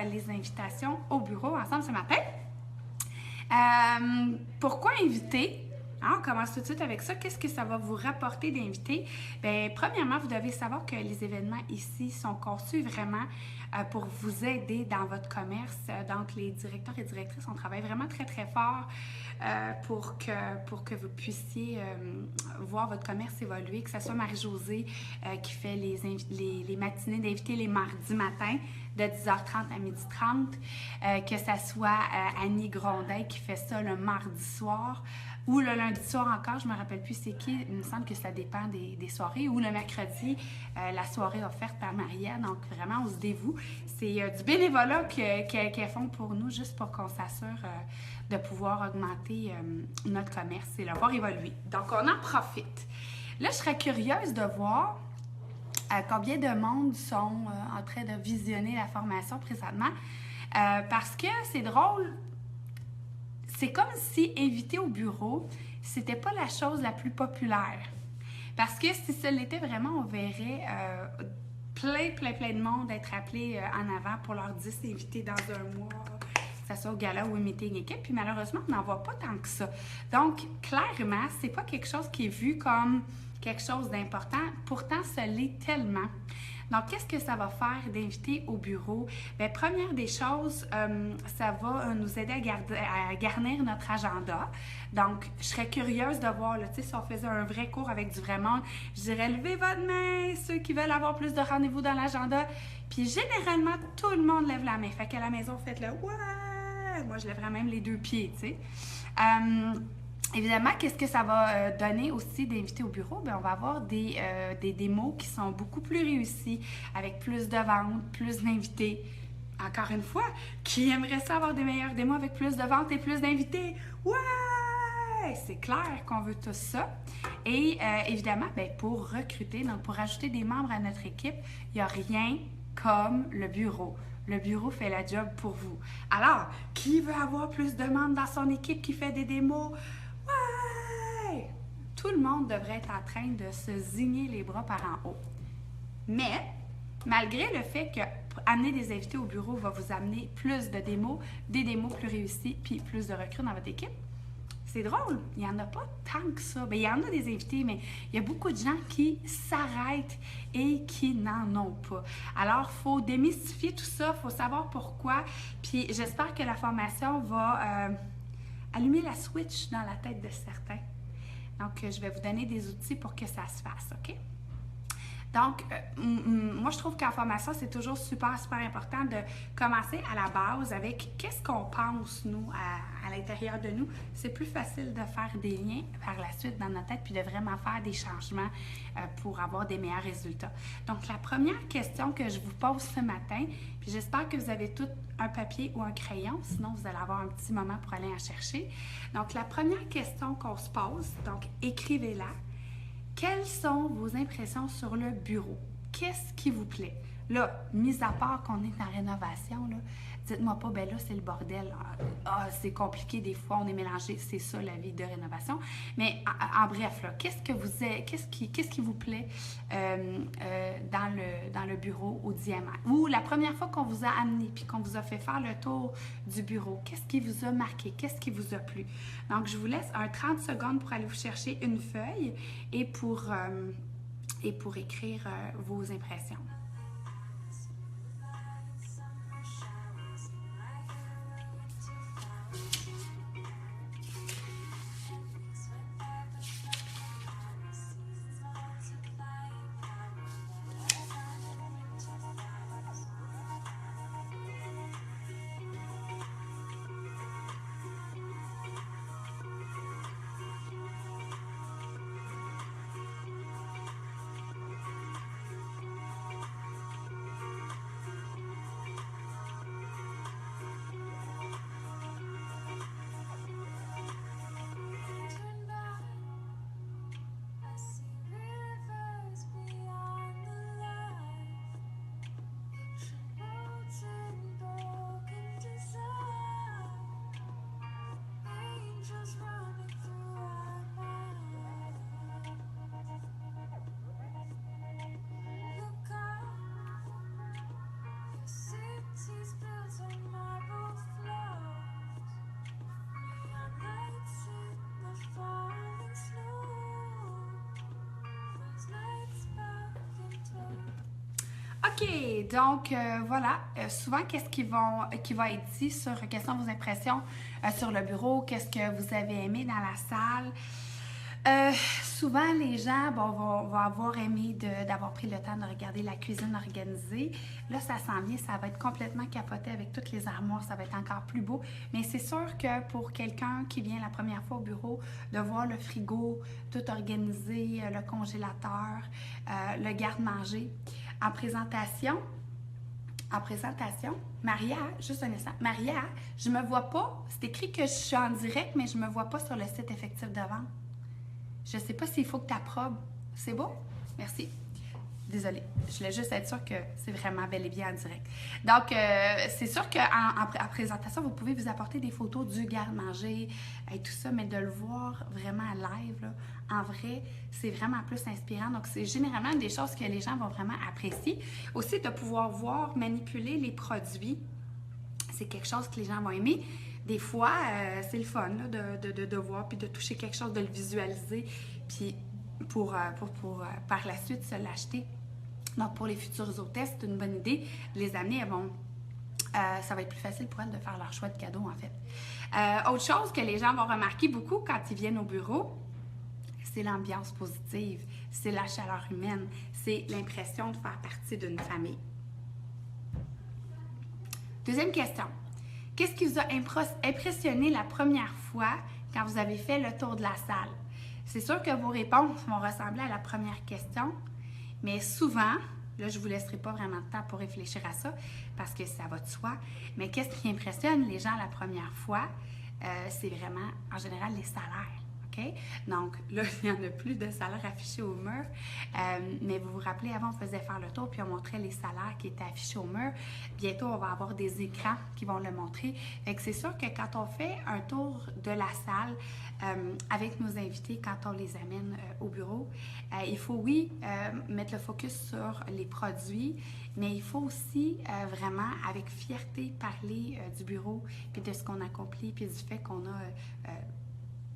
les invitations au bureau ensemble ce matin. Pourquoi inviter? Hein, on commence tout de suite avec ça. Qu'est-ce que ça va vous rapporter d'inviter? Bien, premièrement, vous devez savoir que les événements ici sont conçus vraiment pour vous aider dans votre commerce. Donc, les directeurs et directrices, on travaille vraiment très, très fort pour que vous puissiez voir votre commerce évoluer, que ce soit Marie-Josée qui fait les matinées d'invités les mardis matins de 10h30 à 12h30, que ce soit Annie Grondin qui fait ça le mardi soir, ou le lundi soir encore, je ne me rappelle plus c'est qui, il me semble que ça dépend des soirées, ou le mercredi, la soirée offerte par Maria, donc vraiment on se dévoue. C'est du bénévolat qu'elles font pour nous, juste pour qu'on s'assure de pouvoir augmenter notre commerce et le voir évoluer. Donc on en profite. Là, je serais curieuse de voir combien de monde sont en train de visionner la formation présentement, parce que c'est drôle. C'est comme si inviter au bureau, c'était pas la chose la plus populaire. Parce que si ce l'était vraiment, on verrait plein de monde être appelé en avant pour leurs 10 invités dans un mois, que ce soit au gala ou au meeting équipe. Puis malheureusement, on n'en voit pas tant que ça. Donc, clairement, c'est pas quelque chose qui est vu comme quelque chose d'important. Pourtant, ça l'est tellement. Donc, qu'est-ce que ça va faire d'inviter au bureau? Bien, première des choses, ça va nous aider à garnir notre agenda. Donc, je serais curieuse de voir, là, si on faisait un vrai cours avec du vrai monde, je dirais, levez votre main, ceux qui veulent avoir plus de rendez-vous dans l'agenda. Puis, généralement, tout le monde lève la main. Fait qu'à la maison, faites-le, ouais! Moi, je lèverais même les 2 pieds, tu sais. Évidemment, qu'est-ce que ça va donner aussi d'inviter au bureau? Bien, on va avoir des démos qui sont beaucoup plus réussies, avec plus de ventes, plus d'invités. Encore une fois, qui aimerait ça avoir des meilleures démos avec plus de ventes et plus d'invités? Ouais! C'est clair qu'on veut tout ça. Et évidemment, bien, pour recruter, donc pour ajouter des membres à notre équipe, il n'y a rien comme le bureau. Le bureau fait la job pour vous. Alors, qui veut avoir plus de membres dans son équipe qui fait des démos? Ouais! Tout le monde devrait être en train de se zigner les bras par en haut. Mais, malgré le fait que amener des invités au bureau va vous amener plus de démos, des démos plus réussies, puis plus de recrues dans votre équipe, c'est drôle, il n'y en a pas tant que ça. Bien, il y en a des invités, mais il y a beaucoup de gens qui s'arrêtent et qui n'en ont pas. Alors, il faut démystifier tout ça, il faut savoir pourquoi. Puis, j'espère que la formation va allumer la switch dans la tête de certains. Donc, je vais vous donner des outils pour que ça se fasse, OK? Donc, moi, je trouve qu'en formation, c'est toujours super important de commencer à la base avec qu'est-ce qu'on pense, nous, à l'intérieur de nous. C'est plus facile de faire des liens par la suite dans notre tête puis de vraiment faire des changements pour avoir des meilleurs résultats. Donc, la première question que je vous pose ce matin, puis j'espère que vous avez tout un papier ou un crayon, sinon vous allez avoir un petit moment pour aller en chercher. Donc, la première question qu'on se pose, donc écrivez-la. Quelles sont vos impressions sur le bureau? Qu'est-ce qui vous plaît? Là, mis à part qu'on est en rénovation, là, dites-moi pas, ben là, c'est le bordel. Ah, c'est compliqué des fois, on est mélangé. C'est ça, la vie de rénovation. Mais en bref, là, qu'est-ce qui vous plaît dans le bureau au diamant? Ou la première fois qu'on vous a amené puis qu'on vous a fait faire le tour du bureau, qu'est-ce qui vous a marqué? Qu'est-ce qui vous a plu? Donc, je vous laisse un 30 secondes pour aller vous chercher une feuille et pour écrire vos impressions. OK, donc voilà, souvent, qu'est-ce qui va être dit sur quelles sont vos impressions sur le bureau, qu'est-ce que vous avez aimé dans la salle. Souvent, les gens vont avoir aimé d'avoir pris le temps de regarder la cuisine organisée. Là, ça s'en vient, ça va être complètement capoté avec toutes les armoires, ça va être encore plus beau. Mais c'est sûr que pour quelqu'un qui vient la première fois au bureau, de voir le frigo tout organisé, le congélateur, le garde-manger. En présentation, Maria, juste un instant, Maria, je me vois pas, c'est écrit que je suis en direct, mais je me vois pas sur le site effectif de vente. Je sais pas s'il faut que tu approbes. C'est beau? Merci. Désolée, je voulais juste être sûre que c'est vraiment bel et bien en direct. Donc, c'est sûr qu'en présentation, vous pouvez vous apporter des photos du garde-manger et tout ça, mais de le voir vraiment en live, là, en vrai, c'est vraiment plus inspirant. Donc, c'est généralement des choses que les gens vont vraiment apprécier. Aussi, de pouvoir voir, manipuler les produits, c'est quelque chose que les gens vont aimer. Des fois, c'est le fun là, de voir puis de toucher quelque chose, de le visualiser, puis pour par la suite se l'acheter. Donc, pour les futures hôtesses, c'est une bonne idée de les amener. Ça va être plus facile pour elles de faire leur choix de cadeau, en fait. Autre chose que les gens vont remarquer beaucoup quand ils viennent au bureau, c'est l'ambiance positive, c'est la chaleur humaine, c'est l'impression de faire partie d'une famille. Deuxième question. Qu'est-ce qui vous a impressionné la première fois quand vous avez fait le tour de la salle? C'est sûr que vos réponses vont ressembler à la première question, mais souvent, là, je ne vous laisserai pas vraiment de temps pour réfléchir à ça parce que ça va de soi, mais qu'est-ce qui impressionne les gens la première fois? C'est vraiment, en général, les salaires. OK? Donc, là, il n'y en a plus de salaires affichés au mur. Mais vous vous rappelez, avant, on faisait faire le tour puis on montrait les salaires qui étaient affichés au mur. Bientôt, on va avoir des écrans qui vont le montrer. Fait que c'est sûr que quand on fait un tour de la salle avec nos invités, quand on les amène au bureau, il faut, oui, mettre le focus sur les produits, mais il faut aussi vraiment, avec fierté, parler du bureau puis de ce qu'on accomplit puis du fait qu'on a...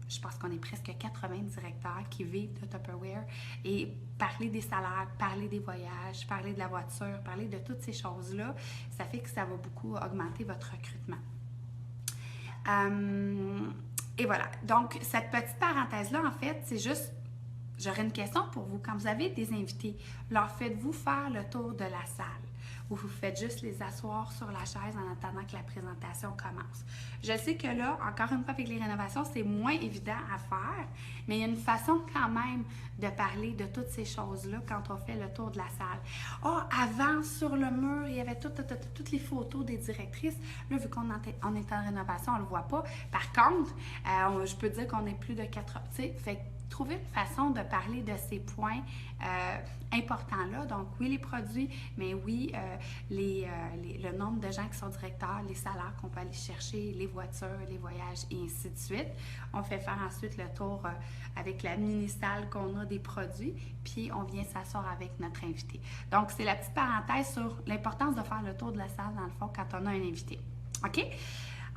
je pense qu'on est presque 80 directeurs qui vivent de Tupperware et parler des salaires, parler des voyages, parler de la voiture, parler de toutes ces choses-là, ça fait que ça va beaucoup augmenter votre recrutement. Et voilà. Donc, cette petite parenthèse-là, en fait, c'est juste, j'aurais une question pour vous. Quand vous avez des invités, leur faites-vous faire le tour de la salle? Ou vous faites juste les asseoir sur la chaise en attendant que la présentation commence. Je sais que là, encore une fois, avec les rénovations, c'est moins évident à faire, mais il y a une façon quand même de parler de toutes ces choses-là quand on fait le tour de la salle. Avant, sur le mur, il y avait toutes les photos des directrices. Là, vu qu'on est en rénovation, on ne le voit pas. Par contre, je peux dire qu'on est plus de 4 heures. Fait trouver une façon de parler de ces points importants-là. Donc, oui, les produits, mais oui, le nombre de gens qui sont directeurs, les salaires qu'on peut aller chercher, les voitures, les voyages, et ainsi de suite. On fait faire ensuite le tour avec la mini-salle qu'on a des produits, puis on vient s'asseoir avec notre invité. Donc, c'est la petite parenthèse sur l'importance de faire le tour de la salle, dans le fond, quand on a un invité. OK?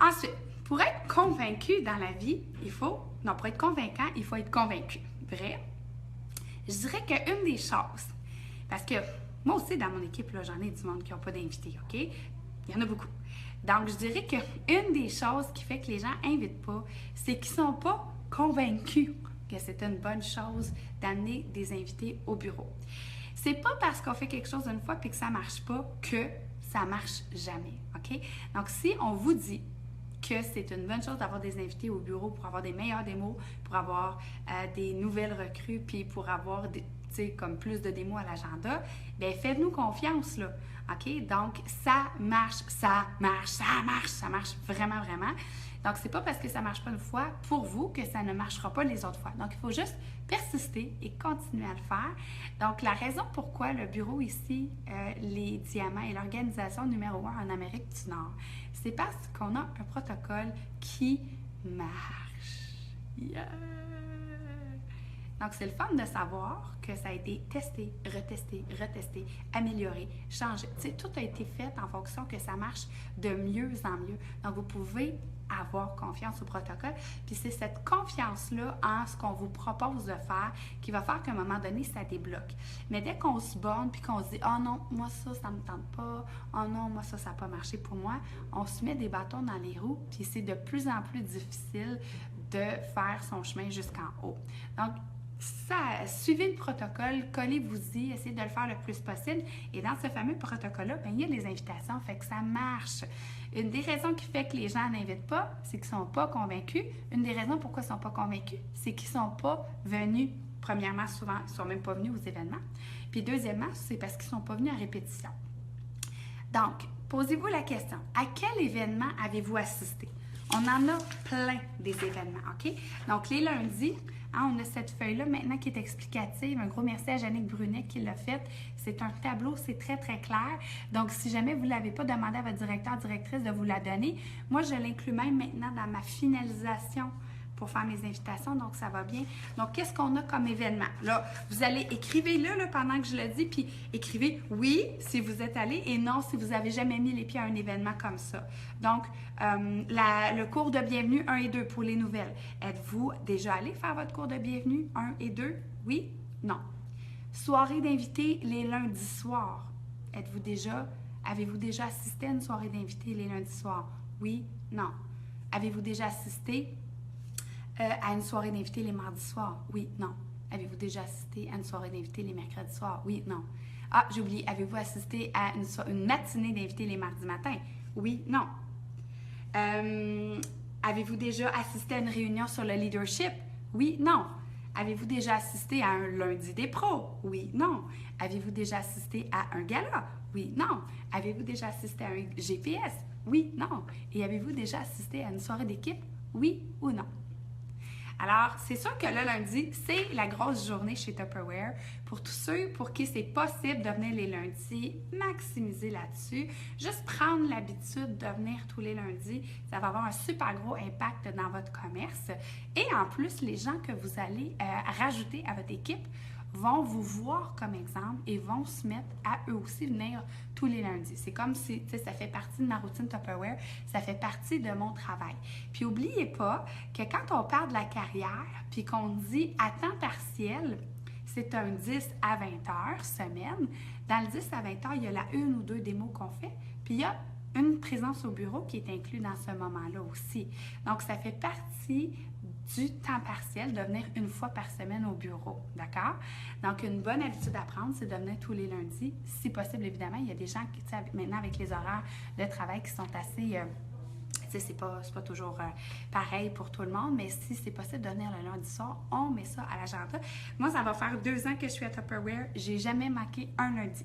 Ensuite, pour être convaincu dans la vie, pour être convaincant, il faut être convaincu. Vrai? Je dirais qu'une des choses, parce que moi aussi, dans mon équipe, là, j'en ai du monde qui n'ont pas d'invités, OK? Il y en a beaucoup. Donc, je dirais qu'une des choses qui fait que les gens n'invitent pas, c'est qu'ils ne sont pas convaincus que c'est une bonne chose d'amener des invités au bureau. C'est pas parce qu'on fait quelque chose une fois et que ça ne marche pas que ça ne marche jamais, OK? Donc, si on vous dit que c'est une bonne chose d'avoir des invités au bureau pour avoir des meilleures démos, pour avoir des nouvelles recrues, puis pour avoir comme plus de démos à l'agenda, bien, faites-nous confiance, là. OK? Donc, ça marche vraiment, vraiment. Donc, c'est pas parce que ça marche pas une fois pour vous que ça ne marchera pas les autres fois. Donc, il faut juste persister et continuer à le faire. Donc, la raison pourquoi le bureau ici, les diamants est l'organisation numéro 1 en Amérique du Nord, c'est parce qu'on a un protocole qui marche. Yeah! Donc, c'est le fun de savoir que ça a été testé, retesté, amélioré, changé. Tu sais, tout a été fait en fonction que ça marche de mieux en mieux. Donc, vous pouvez avoir confiance au protocole. Puis c'est cette confiance-là en ce qu'on vous propose de faire qui va faire qu'à un moment donné, ça débloque. Mais dès qu'on se borne puis qu'on se dit « Oh non, moi ça me tente pas. Oh non, moi ça n'a pas marché pour moi », on se met des bâtons dans les roues puis c'est de plus en plus difficile de faire son chemin jusqu'en haut. Donc, suivez le protocole, collez-vous-y, essayez de le faire le plus possible. Et dans ce fameux protocole-là, bien, il y a des invitations, fait que ça marche. Une des raisons qui fait que les gens n'invitent pas, c'est qu'ils ne sont pas convaincus. Une des raisons pourquoi ils ne sont pas convaincus, c'est qu'ils ne sont pas venus. Premièrement, souvent, ils ne sont même pas venus aux événements. Puis deuxièmement, c'est parce qu'ils ne sont pas venus à répétition. Donc, posez-vous la question, à quel événement avez-vous assisté? On en a plein des événements, OK? Donc, les lundis, on a cette feuille-là maintenant qui est explicative. Un gros merci à Jannick Brunet qui l'a faite. C'est un tableau, c'est très, très clair. Donc, si jamais vous ne l'avez pas demandé à votre directeur, directrice de vous la donner, moi, je l'inclus même maintenant dans ma finalisation pour faire mes invitations, donc ça va bien. Donc, qu'est-ce qu'on a comme événement? Là, vous allez, écrivez-le là, pendant que je le dis, puis écrivez « oui » si vous êtes allé et « non » si vous n'avez jamais mis les pieds à un événement comme ça. Donc, le cours de bienvenue 1 et 2 pour les nouvelles. Êtes-vous déjà allé faire votre cours de bienvenue 1 et 2? Oui? Non. Soirée d'invités les lundis soirs. Avez-vous déjà assisté à une soirée d'invités les lundis soirs? Oui? Non. Avez-vous déjà assisté à une soirée d'invités les mardis soirs? Oui, non. Avez-vous déjà assisté à une soirée d'invités les mercredis soirs? Oui, non. Ah, j'ai oublié. Avez-vous assisté à une matinée d'invités les mardis matins? Oui, non. Avez-vous déjà assisté à une réunion sur le leadership? Oui, non. Avez-vous déjà assisté à un lundi des pros? Oui, non. Avez-vous déjà assisté à un gala? Oui, non. Avez-vous déjà assisté à un GPS? Oui, non. Et avez-vous déjà assisté à une soirée d'équipe? Oui ou non? Alors, c'est sûr que le lundi, c'est la grosse journée chez Tupperware. Pour tous ceux pour qui c'est possible de venir les lundis, maximiser là-dessus. Juste prendre l'habitude de venir tous les lundis, ça va avoir un super gros impact dans votre commerce. Et en plus, les gens que vous allez rajouter à votre équipe vont vous voir comme exemple et vont se mettre à eux aussi venir tous les lundis. C'est comme si, tu sais, ça fait partie de ma routine Tupperware, ça fait partie de mon travail. Puis n'oubliez pas que quand on parle de la carrière, puis qu'on dit à temps partiel, c'est un 10 à 20 heures semaine. Dans le 10 à 20 heures, il y a la une ou deux démos qu'on fait, puis il y a une présence au bureau qui est inclue dans ce moment-là aussi. Donc, ça fait partie du temps partiel de venir une fois par semaine au bureau, d'accord? Donc, une bonne habitude à prendre, c'est de venir tous les lundis. Si possible, évidemment, il y a des gens qui, maintenant, avec les horaires de travail qui sont assez... tu sais, c'est pas toujours pareil pour tout le monde, mais si c'est possible de venir le lundi soir, on met ça à l'agenda. Moi, ça va faire 2 ans que je suis à Tupperware. J'ai jamais manqué un lundi.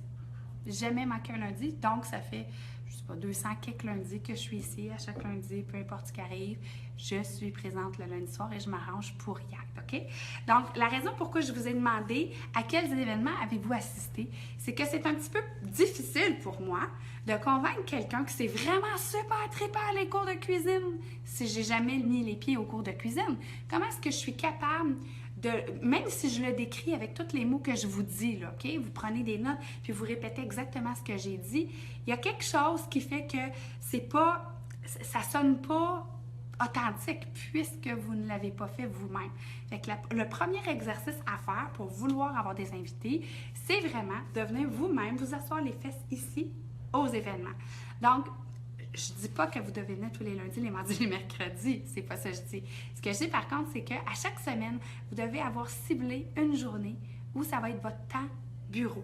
Jamais manqué un lundi. Donc, ça fait, je sais pas, 200 quelques lundis que je suis ici. À chaque lundi, peu importe ce qui arrive, je suis présente le lundi soir et je m'arrange pour y être, OK? Donc, la raison pourquoi je vous ai demandé à quels événements avez-vous assisté, c'est que c'est un petit peu difficile pour moi de convaincre quelqu'un que c'est vraiment super trippant les cours de cuisine si j'ai jamais mis les pieds au cours de cuisine. Comment est-ce que je suis capable de, même si je le décris avec tous les mots que je vous dis, là, OK? Vous prenez des notes puis vous répétez exactement ce que j'ai dit. Il y a quelque chose qui fait que c'est pas, ça sonne pas authentique puisque vous ne l'avez pas fait vous-même. Fait que le premier exercice à faire pour vouloir avoir des invités, c'est vraiment de venir vous-même vous asseoir les fesses ici aux événements. Donc, je dis pas que vous devez venir tous les lundis, les mardis, les mercredis. C'est pas ça que je dis. Ce que je dis par contre, c'est qu'à chaque semaine, vous devez avoir ciblé une journée où ça va être votre temps bureau.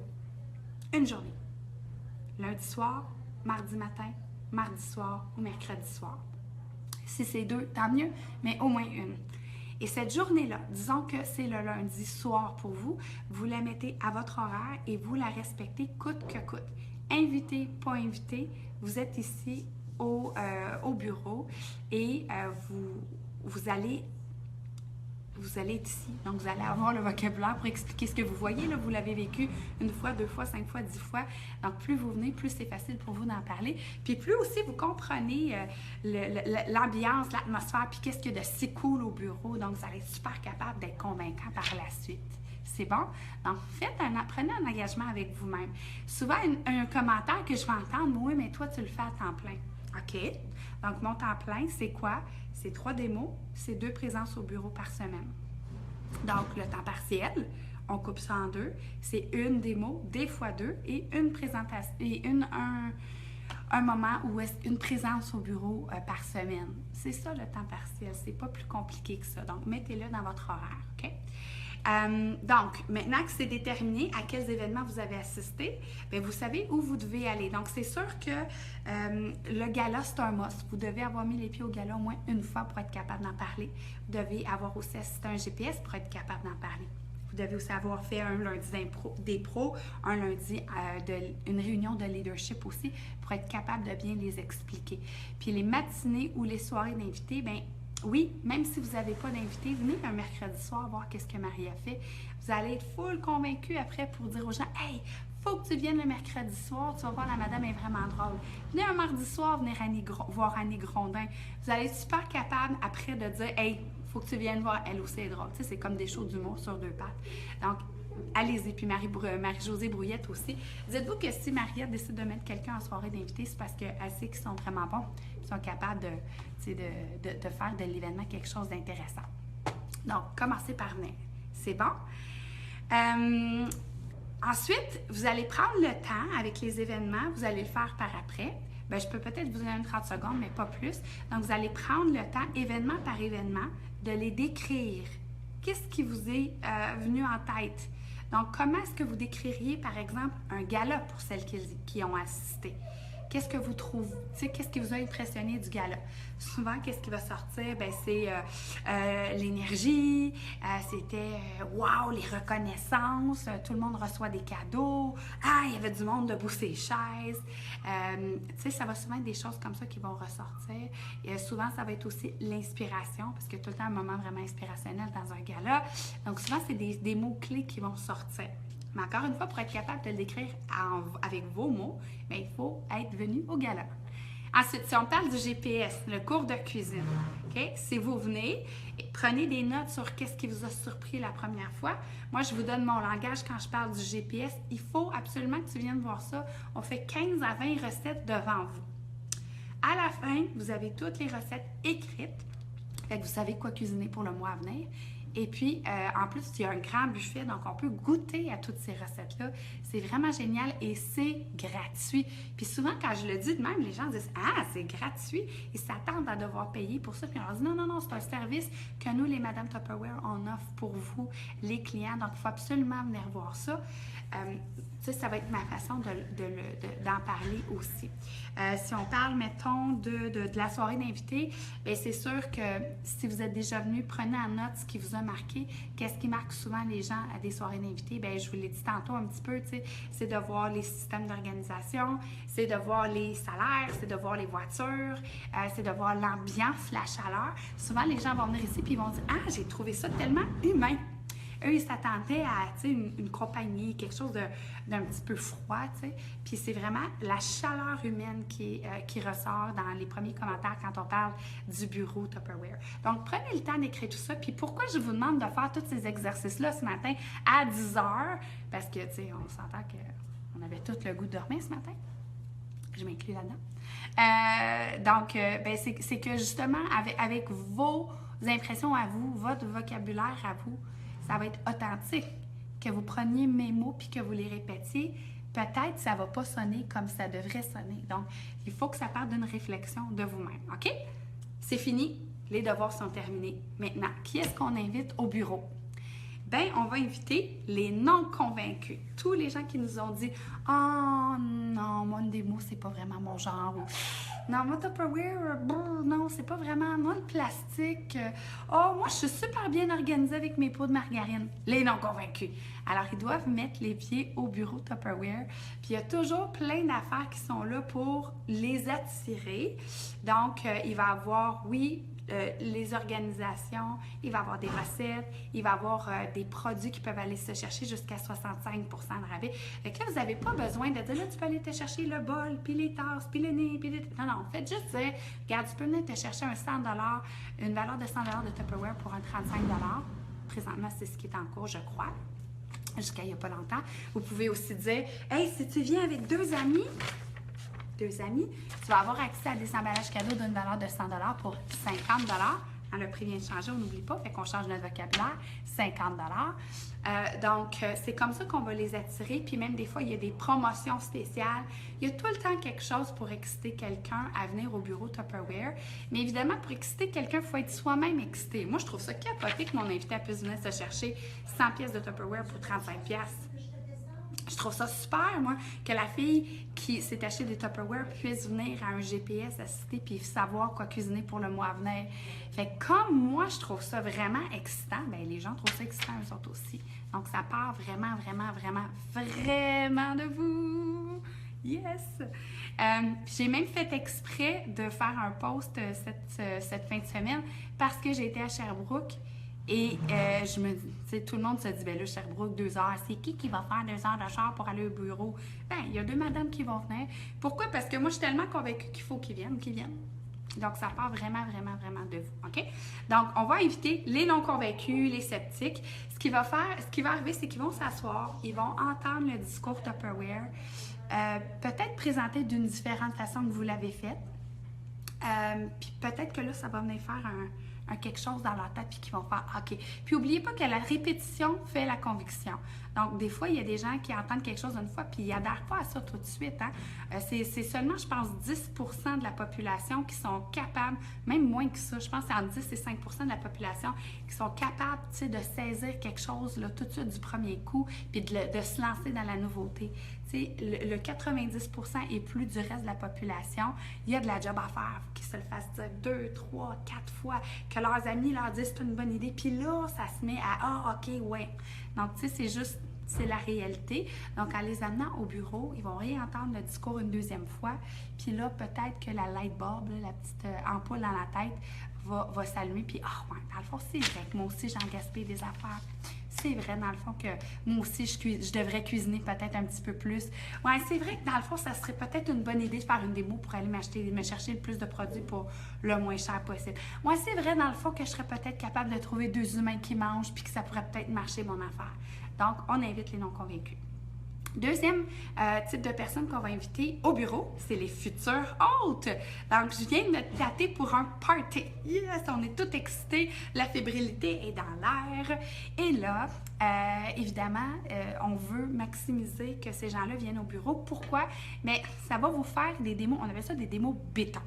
Une journée. Lundi soir, mardi matin, mardi soir ou mercredi soir. Si c'est 2, tant mieux, mais au moins une. Et cette journée-là, disons que c'est le lundi soir pour vous, vous la mettez à votre horaire et vous la respectez coûte que coûte. Invité, pas invité, vous êtes ici au bureau et vous allez vous allez être ici. Donc, vous allez avoir le vocabulaire pour expliquer ce que vous voyez. Là, vous l'avez vécu 1 fois, 2 fois, 5 fois, 10 fois. Donc, plus vous venez, plus c'est facile pour vous d'en parler. Puis, plus aussi vous comprenez l'ambiance, l'atmosphère, puis qu'est-ce qu'il y a de si cool au bureau. Donc, vous allez être super capable d'être convaincant par la suite. C'est bon? Donc, prenez un engagement avec vous-même. Souvent, un commentaire que je vais entendre, oui, mais toi, tu le fais à temps plein. OK. Donc, mon temps plein, c'est quoi? C'est 3 démos, c'est 2 présences au bureau par semaine. Donc, le temps partiel, on coupe ça en 2. C'est 1 démo, des fois 2, et une présentation, et un moment où est une présence au bureau par semaine. C'est ça, le temps partiel. C'est pas plus compliqué que ça. Donc, mettez-le dans votre horaire, OK? Donc, maintenant que c'est déterminé à quels événements vous avez assisté, bien, vous savez où vous devez aller. Donc, c'est sûr que le gala, c'est un must. Vous devez avoir mis les pieds au gala au moins 1 fois pour être capable d'en parler. Vous devez avoir aussi assisté à un GPS pour être capable d'en parler. Vous devez aussi avoir fait un lundi des pros, un lundi une réunion de leadership aussi pour être capable de bien les expliquer. Puis les matinées ou les soirées d'invités, bien, oui, même si vous n'avez pas d'invité, venez un mercredi soir voir qu'est-ce que Marie a fait. Vous allez être full convaincu après pour dire aux gens « Hey, faut que tu viennes le mercredi soir, tu vas voir, la madame est vraiment drôle. » Venez un mardi soir, venir voir Annie Grondin. Vous allez être super capable après de dire « Hey, faut que tu viennes voir, elle aussi est drôle. » Tu sais, c'est comme des shows d'humour sur 2 pattes. Donc, allez-y. Puis Marie-Josée Brouillette aussi. Dites-vous que si Mariette décide de mettre quelqu'un en soirée d'invité, c'est parce qu'elle sait qu'ils sont vraiment bons. Ils sont capables de faire de l'événement quelque chose d'intéressant. Donc, commencez par venir. C'est bon? Ensuite, vous allez prendre le temps avec les événements. Vous allez le faire par après. Bien, je peux peut-être vous donner 30 secondes, mais pas plus. Donc, vous allez prendre le temps, événement par événement, de les décrire. Qu'est-ce qui vous est venu en tête? Donc, comment est-ce que vous décririez, par exemple, un gala pour celles qui ont assisté? Qu'est-ce que vous trouvez? Qu'est-ce qui vous a impressionné du gala? Souvent, qu'est-ce qui va sortir? Bien, c'est l'énergie, c'était wow, les reconnaissances, tout le monde reçoit des cadeaux, il y avait du monde debout sur les chaises. Ça va souvent être des choses comme ça qui vont ressortir. Et souvent, ça va être aussi l'inspiration, parce qu'il y a tout le temps un moment vraiment inspirationnel dans un gala. Donc, souvent, c'est des mots-clés qui vont sortir. Mais encore une fois, pour être capable de le décrire avec vos mots, bien, il faut être venu au gala. Ensuite, si on parle du GPS, le cours de cuisine, okay? Si vous venez, prenez des notes sur qu'est-ce qui vous a surpris la première fois. Moi, je vous donne mon langage quand je parle du GPS. Il faut absolument que tu viennes voir ça. On fait 15 à 20 recettes devant vous. À la fin, vous avez toutes les recettes écrites. Fait que vous savez quoi cuisiner pour le mois à venir. Et puis, en plus, il y a un grand buffet, donc on peut goûter à toutes ces recettes-là. C'est vraiment génial et c'est gratuit. Puis souvent, quand je le dis de même, les gens disent « Ah, c'est gratuit! » Ils s'attendent à devoir payer pour ça. Puis on leur dit « Non, non, non, c'est un service que nous, les Madame Tupperware, on offre pour vous, les clients. Donc, il faut absolument venir voir ça. » Ça va être ma façon d'en parler aussi. Si on parle, mettons, de la soirée d'invités, bien, c'est sûr que si vous êtes déjà venu, prenez en note ce qui vous a marqué. Qu'est-ce qui marque souvent les gens à des soirées d'invités? Bien, je vous l'ai dit tantôt un petit peu, c'est de voir les systèmes d'organisation, c'est de voir les salaires, c'est de voir les voitures, c'est de voir l'ambiance, la chaleur. Souvent, les gens vont venir ici et ils vont dire « Ah, j'ai trouvé ça tellement humain! » Eux, ils s'attendaient à une compagnie, quelque chose d'un petit peu froid, t'sais. Puis c'est vraiment la chaleur humaine qui ressort dans les premiers commentaires quand on parle du bureau Tupperware. Donc, prenez le temps d'écrire tout ça. Puis pourquoi je vous demande de faire tous ces exercices-là ce matin à 10 heures? Parce que, tu sais, on s'entend qu'on avait tout le goût de dormir ce matin. Je m'inclus là-dedans. Ben, c'est que justement, avec vos impressions à vous, votre vocabulaire à vous, ça va être authentique. Que vous preniez mes mots puis que vous les répétiez, peut-être ça ne va pas sonner comme ça devrait sonner. Donc, il faut que ça parte d'une réflexion de vous-même. OK? C'est fini. Les devoirs sont terminés. Maintenant, qui est-ce qu'on invite au bureau? Bien, on va inviter les non-convaincus. Tous les gens qui nous ont dit « Oh non, moi, des mots, c'est pas vraiment mon genre. » Non, moi, Tupperware, non, c'est pas vraiment. Moi, le plastique. Oh, moi, je suis super bien organisée avec mes pots de margarine. Les non convaincus. Alors, ils doivent mettre les pieds au bureau Tupperware. Puis, il y a toujours plein d'affaires qui sont là pour les attirer. Donc, il va y avoir, oui, les organisations, il va y avoir des recettes, il va y avoir des produits qui peuvent aller se chercher jusqu'à 65% de rabais. Fait que là, vous n'avez pas besoin de dire, là, tu peux aller te chercher le bol, puis les tasses, puis le nez, puis les... Non, non, faites juste dire, regarde, tu peux venir te chercher un 100 une valeur de 100 de Tupperware pour un 35 Présentement, c'est ce qui est en cours, je crois, jusqu'à il n'y a pas longtemps. Vous pouvez aussi dire, hey, si tu viens avec deux amis, tu vas avoir accès à des emballages cadeaux d'une valeur de 100 pour 50 Le prix vient de changer, on n'oublie pas, fait qu'on change notre vocabulaire, 50 Donc, c'est comme ça qu'on va les attirer. Puis même des fois, il y a des promotions spéciales. Il y a tout le temps quelque chose pour exciter quelqu'un à venir au bureau Tupperware. Mais évidemment, pour exciter quelqu'un, il faut être soi-même excité. Moi, je trouve ça capoté que mon invité puisse venir se chercher 100 pièces de Tupperware pour 35 pièces. Je trouve ça super, moi, que la fille qui s'est acheté des Tupperware puisse venir à un GPS assisté puis savoir quoi cuisiner pour le mois à venir. Fait que comme moi, je trouve ça vraiment excitant, bien, les gens trouvent ça excitant eux autres aussi. Donc, ça part vraiment, vraiment, vraiment, vraiment de vous. Yes! J'ai même fait exprès de faire un post cette fin de semaine parce que j'ai été à Sherbrooke. Et je me dis, tu sais, tout le monde se dit, ben là, Sherbrooke, 2 heures, c'est qui va faire 2 heures de char pour aller au bureau? Ben, il y a 2 madames qui vont venir. Pourquoi? Parce que moi, je suis tellement convaincue qu'il faut qu'ils viennent. Donc, ça part vraiment, vraiment, vraiment de vous, OK? Donc, on va inviter les non-convaincus, les sceptiques. Ce qui va arriver, c'est qu'ils vont s'asseoir, ils vont entendre le discours Tupperware, peut-être présenté d'une différente façon que vous l'avez fait. Puis peut-être que là, ça va venir faire quelque chose dans leur tête puis qu'ils vont faire OK. Puis n'oubliez pas que la répétition fait la conviction. Donc, des fois, il y a des gens qui entendent quelque chose une fois puis ils n'adhèrent pas à ça tout de suite. Hein? C'est seulement, je pense, 10% de la population qui sont capables, même moins que ça, je pense que c'est entre 10 et 5% de la population qui sont capables, tu sais, de saisir quelque chose là, tout de suite du premier coup puis de se lancer dans la nouveauté. Tu sais, le 90% et plus du reste de la population, il y a de la job à faire. Faut qu'ils se le fassent dire 2, 3, 4 fois, que leurs amis leur disent c'est une bonne idée. Puis là, ça se met à ah, OK, ouais. Donc, tu sais, c'est la réalité. Donc, en les amenant au bureau, ils vont réentendre le discours une deuxième fois. Puis là, peut-être que la light bulb, la petite ampoule dans la tête, va s'allumer. Puis, ouais, dans le fond, c'est vrai que moi aussi, j'en gaspille des affaires. C'est vrai, dans le fond, que moi aussi, je devrais cuisiner peut-être un petit peu plus. Ouais, c'est vrai que dans le fond, ça serait peut-être une bonne idée de faire une démo pour aller me chercher le plus de produits pour le moins cher possible. Ouais, c'est vrai, dans le fond, que je serais peut-être capable de trouver 2 humains qui mangent puis que ça pourrait peut-être marcher mon affaire. Donc, on invite les non-convaincus. Deuxième type de personnes qu'on va inviter au bureau, c'est les futurs hôtes. Donc, je viens de me tâter pour un party. Yes, on est tout excités, la fébrilité est dans l'air. Et là, évidemment, on veut maximiser que ces gens-là viennent au bureau. Pourquoi? Mais ça va vous faire des démos, on appelle ça des démos béton.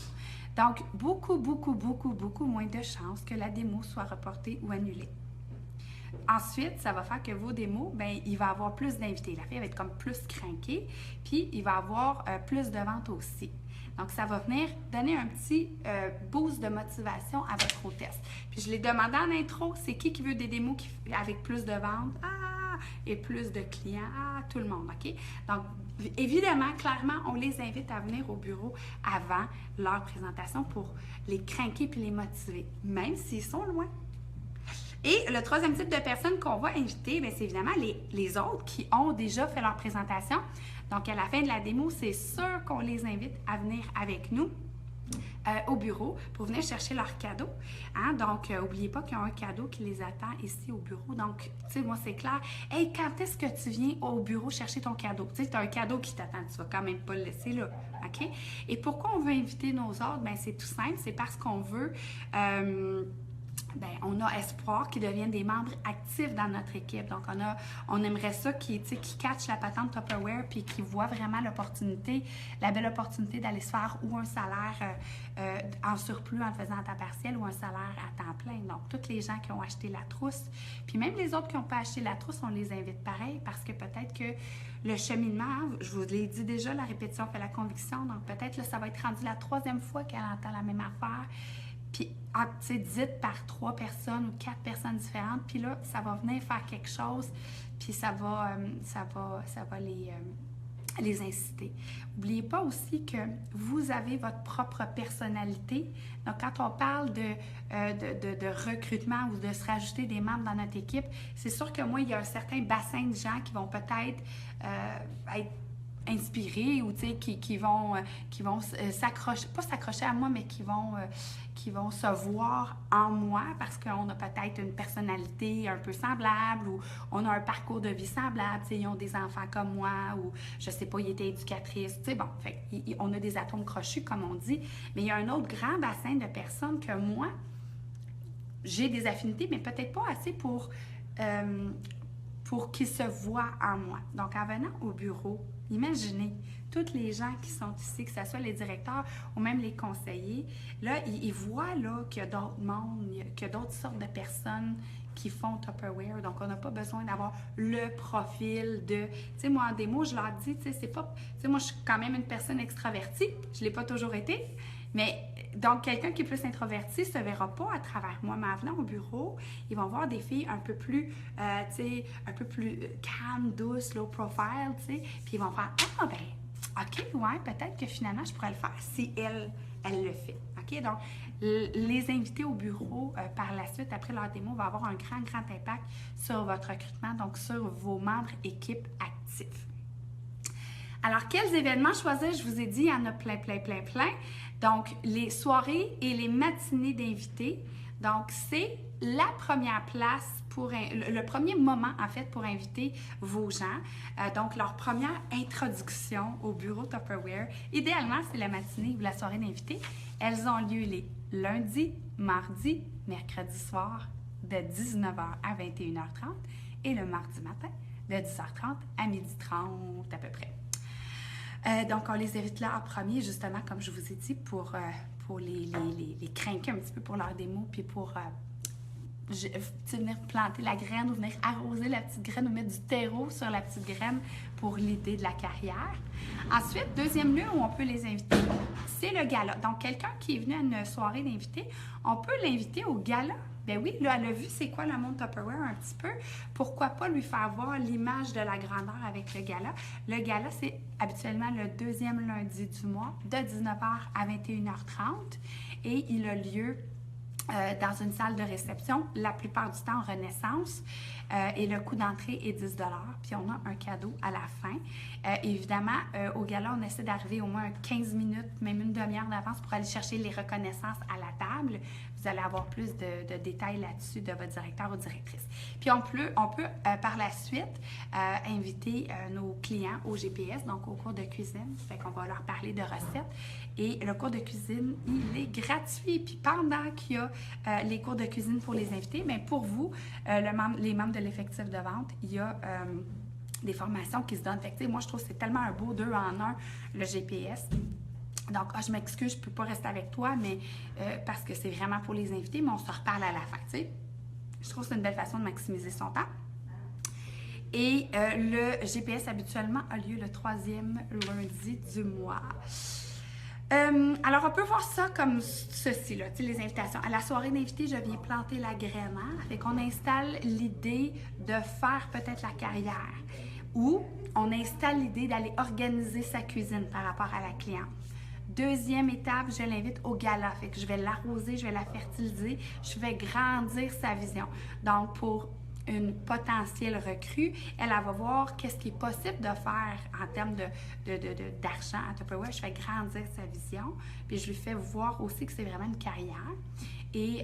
Donc, beaucoup moins de chances que la démo soit reportée ou annulée. Ensuite, ça va faire que vos démos, bien, il va y avoir plus d'invités. La fille va être comme plus craquée, puis il va y avoir plus de ventes aussi. Donc, ça va venir donner un petit boost de motivation à votre hôtesse. Puis, je l'ai demandé en intro, c'est qui veut des démos avec plus de ventes? Et plus de clients? Tout le monde, OK? Donc, évidemment, clairement, on les invite à venir au bureau avant leur présentation pour les craquer puis les motiver, même s'ils sont loin. Et le troisième type de personnes qu'on va inviter, c'est évidemment les autres qui ont déjà fait leur présentation. Donc, à la fin de la démo, c'est sûr qu'on les invite à venir avec nous au bureau pour venir chercher leur cadeau. Hein? Donc, n'oubliez pas qu'il y a un cadeau qui les attend ici au bureau. Donc, tu sais, moi, c'est clair. Hey, quand est-ce que tu viens au bureau chercher ton cadeau? Tu sais, tu as un cadeau qui t'attend. Tu vas quand même pas le laisser là. OK? Et pourquoi on veut inviter nos autres? C'est tout simple. C'est parce qu'on veut... ben, on a espoir qu'ils deviennent des membres actifs dans notre équipe. Donc, on aimerait ça qu'ils catchent la patente Tupperware puis qu'ils voient vraiment l'opportunité, la belle opportunité d'aller se faire ou un salaire en surplus en le faisant à temps partiel ou un salaire à temps plein. Donc, tous les gens qui ont acheté la trousse, puis même les autres qui n'ont pas acheté la trousse, on les invite pareil parce que peut-être que le cheminement, je vous l'ai dit déjà, la répétition fait la conviction. Donc, peut-être là, ça va être rendu la 3e fois qu'elle entend la même affaire. Puis, dite par 3 personnes ou 4 personnes différentes. Puis là, ça va venir faire quelque chose. Puis ça va les inciter. N'oubliez pas aussi que vous avez votre propre personnalité. Donc, quand on parle de recrutement ou de se rajouter des membres dans notre équipe, c'est sûr que moi, il y a un certain bassin de gens qui vont peut-être être inspirés ou qui vont s'accrocher, pas s'accrocher à moi, mais qui vont se voir en moi parce qu'on a peut-être une personnalité un peu semblable ou on a un parcours de vie semblable, ils ont des enfants comme moi ou je sais pas, ils étaient éducatrices, bon, on a des atomes crochus comme on dit, mais il y a un autre grand bassin de personnes que moi, j'ai des affinités, mais peut-être pas assez pour qu'ils se voient en moi. Donc, en venant au bureau, imaginez, tous les gens qui sont ici, que ce soit les directeurs ou même les conseillers, là, ils voient là, qu'il y a d'autres mondes, qu'il y a d'autres sortes de personnes qui font Tupperware. Donc, on n'a pas besoin d'avoir le profil de... Tu sais, moi, en démo, je leur dis, tu sais, c'est pas... Tu sais, moi, je suis quand même une personne extravertie. Je ne l'ai pas toujours été. Mais, donc, quelqu'un qui est plus introverti ne se verra pas à travers moi. Mais en venant au bureau, ils vont voir des filles un peu plus, tu sais, un peu plus calmes, douces, low profile, tu sais. Puis, ils vont faire, ah, ben, OK, ouais, peut-être que finalement, je pourrais le faire si elle le fait. OK? Donc, les invités au bureau par la suite, après leur démo, va avoir un grand impact sur votre recrutement, donc sur vos membres équipes actifs. Alors, quels événements choisir? Je vous ai dit, il y en a plein. Donc, les soirées et les matinées d'invités. Donc, c'est la première place le premier moment, en fait, pour inviter vos gens. Donc, leur première introduction au bureau Tupperware. Idéalement, c'est la matinée ou la soirée d'invités. Elles ont lieu les lundis, mardis, mercredi soir de 19h à 21h30 et le mardi matin de 10h30 à 12h30 à peu près. Donc, on les invite là en premier, justement, comme je vous ai dit, pour les craquer un petit peu pour leur démo, puis pour venir planter la graine ou venir arroser la petite graine ou mettre du terreau sur la petite graine pour l'idée de la carrière. Ensuite, deuxième lieu où on peut les inviter, c'est le gala. Donc, quelqu'un qui est venu à une soirée d'invités, on peut l'inviter au gala. Ben oui, là, elle a vu c'est quoi le monde Tupperware un petit peu. Pourquoi pas lui faire voir l'image de la grandeur avec le gala. Le gala, c'est habituellement le deuxième lundi du mois de 19h à 21h30 et il a lieu dans une salle de réception, la plupart du temps en Renaissance, et le coût d'entrée est 10 $, puis on a un cadeau à la fin. Évidemment, au gala, on essaie d'arriver au moins 15 minutes, même une demi-heure d'avance pour aller chercher les reconnaissances à la table. Vous allez avoir plus de détails là-dessus de votre directeur ou directrice. Puis on peut par la suite inviter nos clients au GPS, donc au cours de cuisine. Fait qu'on va leur parler de recettes. Et le cours de cuisine, il est gratuit. Puis pendant qu'il y a les cours de cuisine pour les invités, bien pour vous, les membres de l'effectif de vente, il y a des formations qui se donnent. Fait que, moi, je trouve que c'est tellement un beau 2 en 1, le GPS. Donc, je m'excuse, je ne peux pas rester avec toi, mais parce que c'est vraiment pour les invités, mais on se reparle à la fin, tu sais. Je trouve que c'est une belle façon de maximiser son temps. Et le GPS, habituellement, a lieu le 3e lundi du mois. Alors, on peut voir ça comme ceci, là, les invitations. À la soirée d'invités, je viens planter la graine. Fait qu'on installe l'idée de faire peut-être la carrière ou on installe l'idée d'aller organiser sa cuisine par rapport à la cliente. Deuxième étape, je l'invite au gala. Fait que je vais l'arroser, je vais la fertiliser, je vais grandir sa vision. Donc, pour une potentielle recrue, elle va voir qu'est-ce qui est possible de faire en termes d'argent à Tupperware. Je fais grandir sa vision, puis je lui fais voir aussi que c'est vraiment une carrière. Et